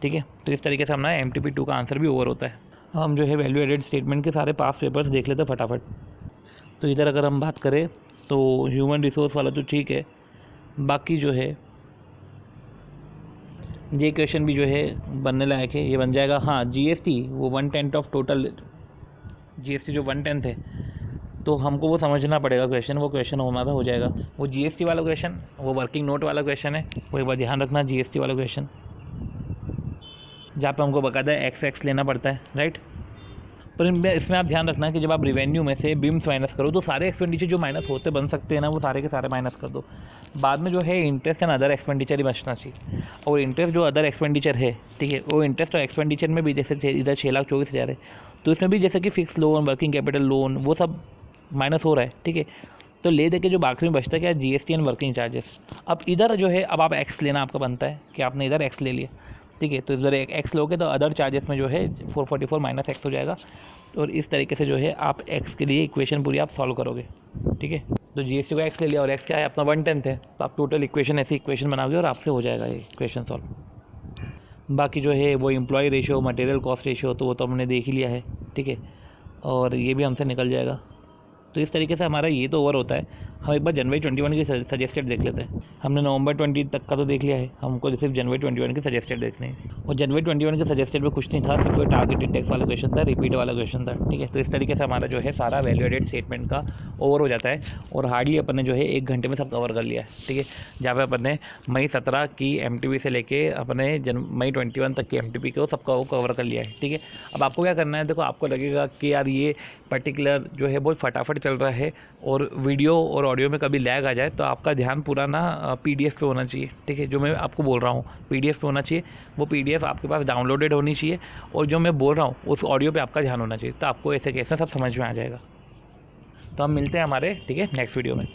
ठीक है। तो इस तरीके से हमारा MTP2 का आंसर भी ओवर होता है। हम जो है वैल्यू एडेड स्टेटमेंट के सारे पास पेपर्स देख लेते फटाफट। तो इधर अगर हम बात करें तो ह्यूमन रिसोर्स वाला तो ठीक है, बाकी जो है ये क्वेश्चन भी जो है बनने लायक है, ये बन जाएगा। हाँ, GST वो 1/10 ऑफ टोटल, GST जो 1/10 है, तो हमको वो समझना पड़ेगा क्वेश्चन, वो क्वेश्चन हमारा हो जाएगा। वो GST वाला क्वेश्चन, वो वर्किंग नोट वाला क्वेश्चन है, वो एक बार ध्यान रखना, GST वाला क्वेश्चन जहाँ पे हमको बकायदा एक्स लेना पड़ता है, राइट। पर इसमें आप ध्यान रखना कि जब आप रिवेन्यू में से बिम्स माइनस करो तो सारे एक्सपेंडिचर जो माइनस होते बन सकते हैं ना, वो सारे के सारे माइनस कर दो। बाद में जो है इंटरेस्ट एंड अदर एक्सपेंडिचर ही बचना चाहिए। और इंटरेस्ट जो अदर एक्सपेंडिचर है, ठीक है, वो इंटरेस्ट और एक्सपेंडिचर में भी जैसे इधर 6,24,000 है, तो इसमें भी जैसे कि fix loan, working capital loan, वो सब माइनस हो रहा है, ठीक है। तो ले दे के जो बाकी में बचता है क्या, GST एंड वर्किंग चार्जेस। अब इधर जो है अब आप एक्स लेना आपका बनता है कि आपने इधर एक्स ले लिया, ठीक है। तो इधर एक एक्स लोगे तो अदर चार्जेस में जो है 444 माइनस एक्स हो जाएगा, और इस तरीके से जो है आप एक्स के लिए इक्वेशन पूरी आप सॉल्व करोगे, ठीक है। तो GST को एक्स ले लिया और एक्स क्या है अपना 1/10 है, तो आप टोटल इक्वेशन ऐसी इक्वेशन बनाओगे और आपसे हो जाएगा ये इक्वेशन सॉल्व। बाकी जो है वो employee ratio, material cost ratio, तो वो तो हमने देख ही लिया है, ठीक है, और ये भी हमसे निकल जाएगा। तो इस तरीके से हमारा ये तो ओवर होता है। हम एक बार जनवरी 21 की सजेस्टेड देख लेते हैं। हमने नवंबर 20 तक का तो देख लिया है, हमको सिर्फ जनवरी 21 की सजेस्टेड देखने हैं। और जनवरी 21 के सजेस्टेड में कुछ नहीं था, सिर्फ टारगेटेड टैक्स वाला क्वेश्चन था, रिपीट वाला क्वेश्चन था, ठीक है। तो इस तरीके से हमारा जो है सारा वैल्यू एडेड स्टेटमेंट का ओवर हो जाता है, और हार्डली अपन ने जो है 1 घंटे में सब कवर कर लिया है, ठीक है। जहाँ पे अपन ने मई 17 की MTP से लेके अपने मई 21 तक की MTP को सबका वो कवर कर लिया है, ठीक है। अब आपको क्या करना है, देखो आपको लगेगा कि यार ये पर्टिकुलर जो है बहुत फटाफट चल रहा है और वीडियो और ऑडियो में कभी लैग आ जाए, तो आपका ध्यान पूरा ना PDF पे होना चाहिए, ठीक है। जो मैं आपको बोल रहा हूँ PDF पे होना चाहिए, वो PDF आपके पास डाउनलोडेड होनी चाहिए, और जो मैं बोल रहा हूँ उस ऑडियो पे आपका ध्यान होना चाहिए, तो आपको ऐसे कैसे सब समझ में आ जाएगा। तो हम मिलते हैं हमारे, ठीक है, नेक्स्ट वीडियो में।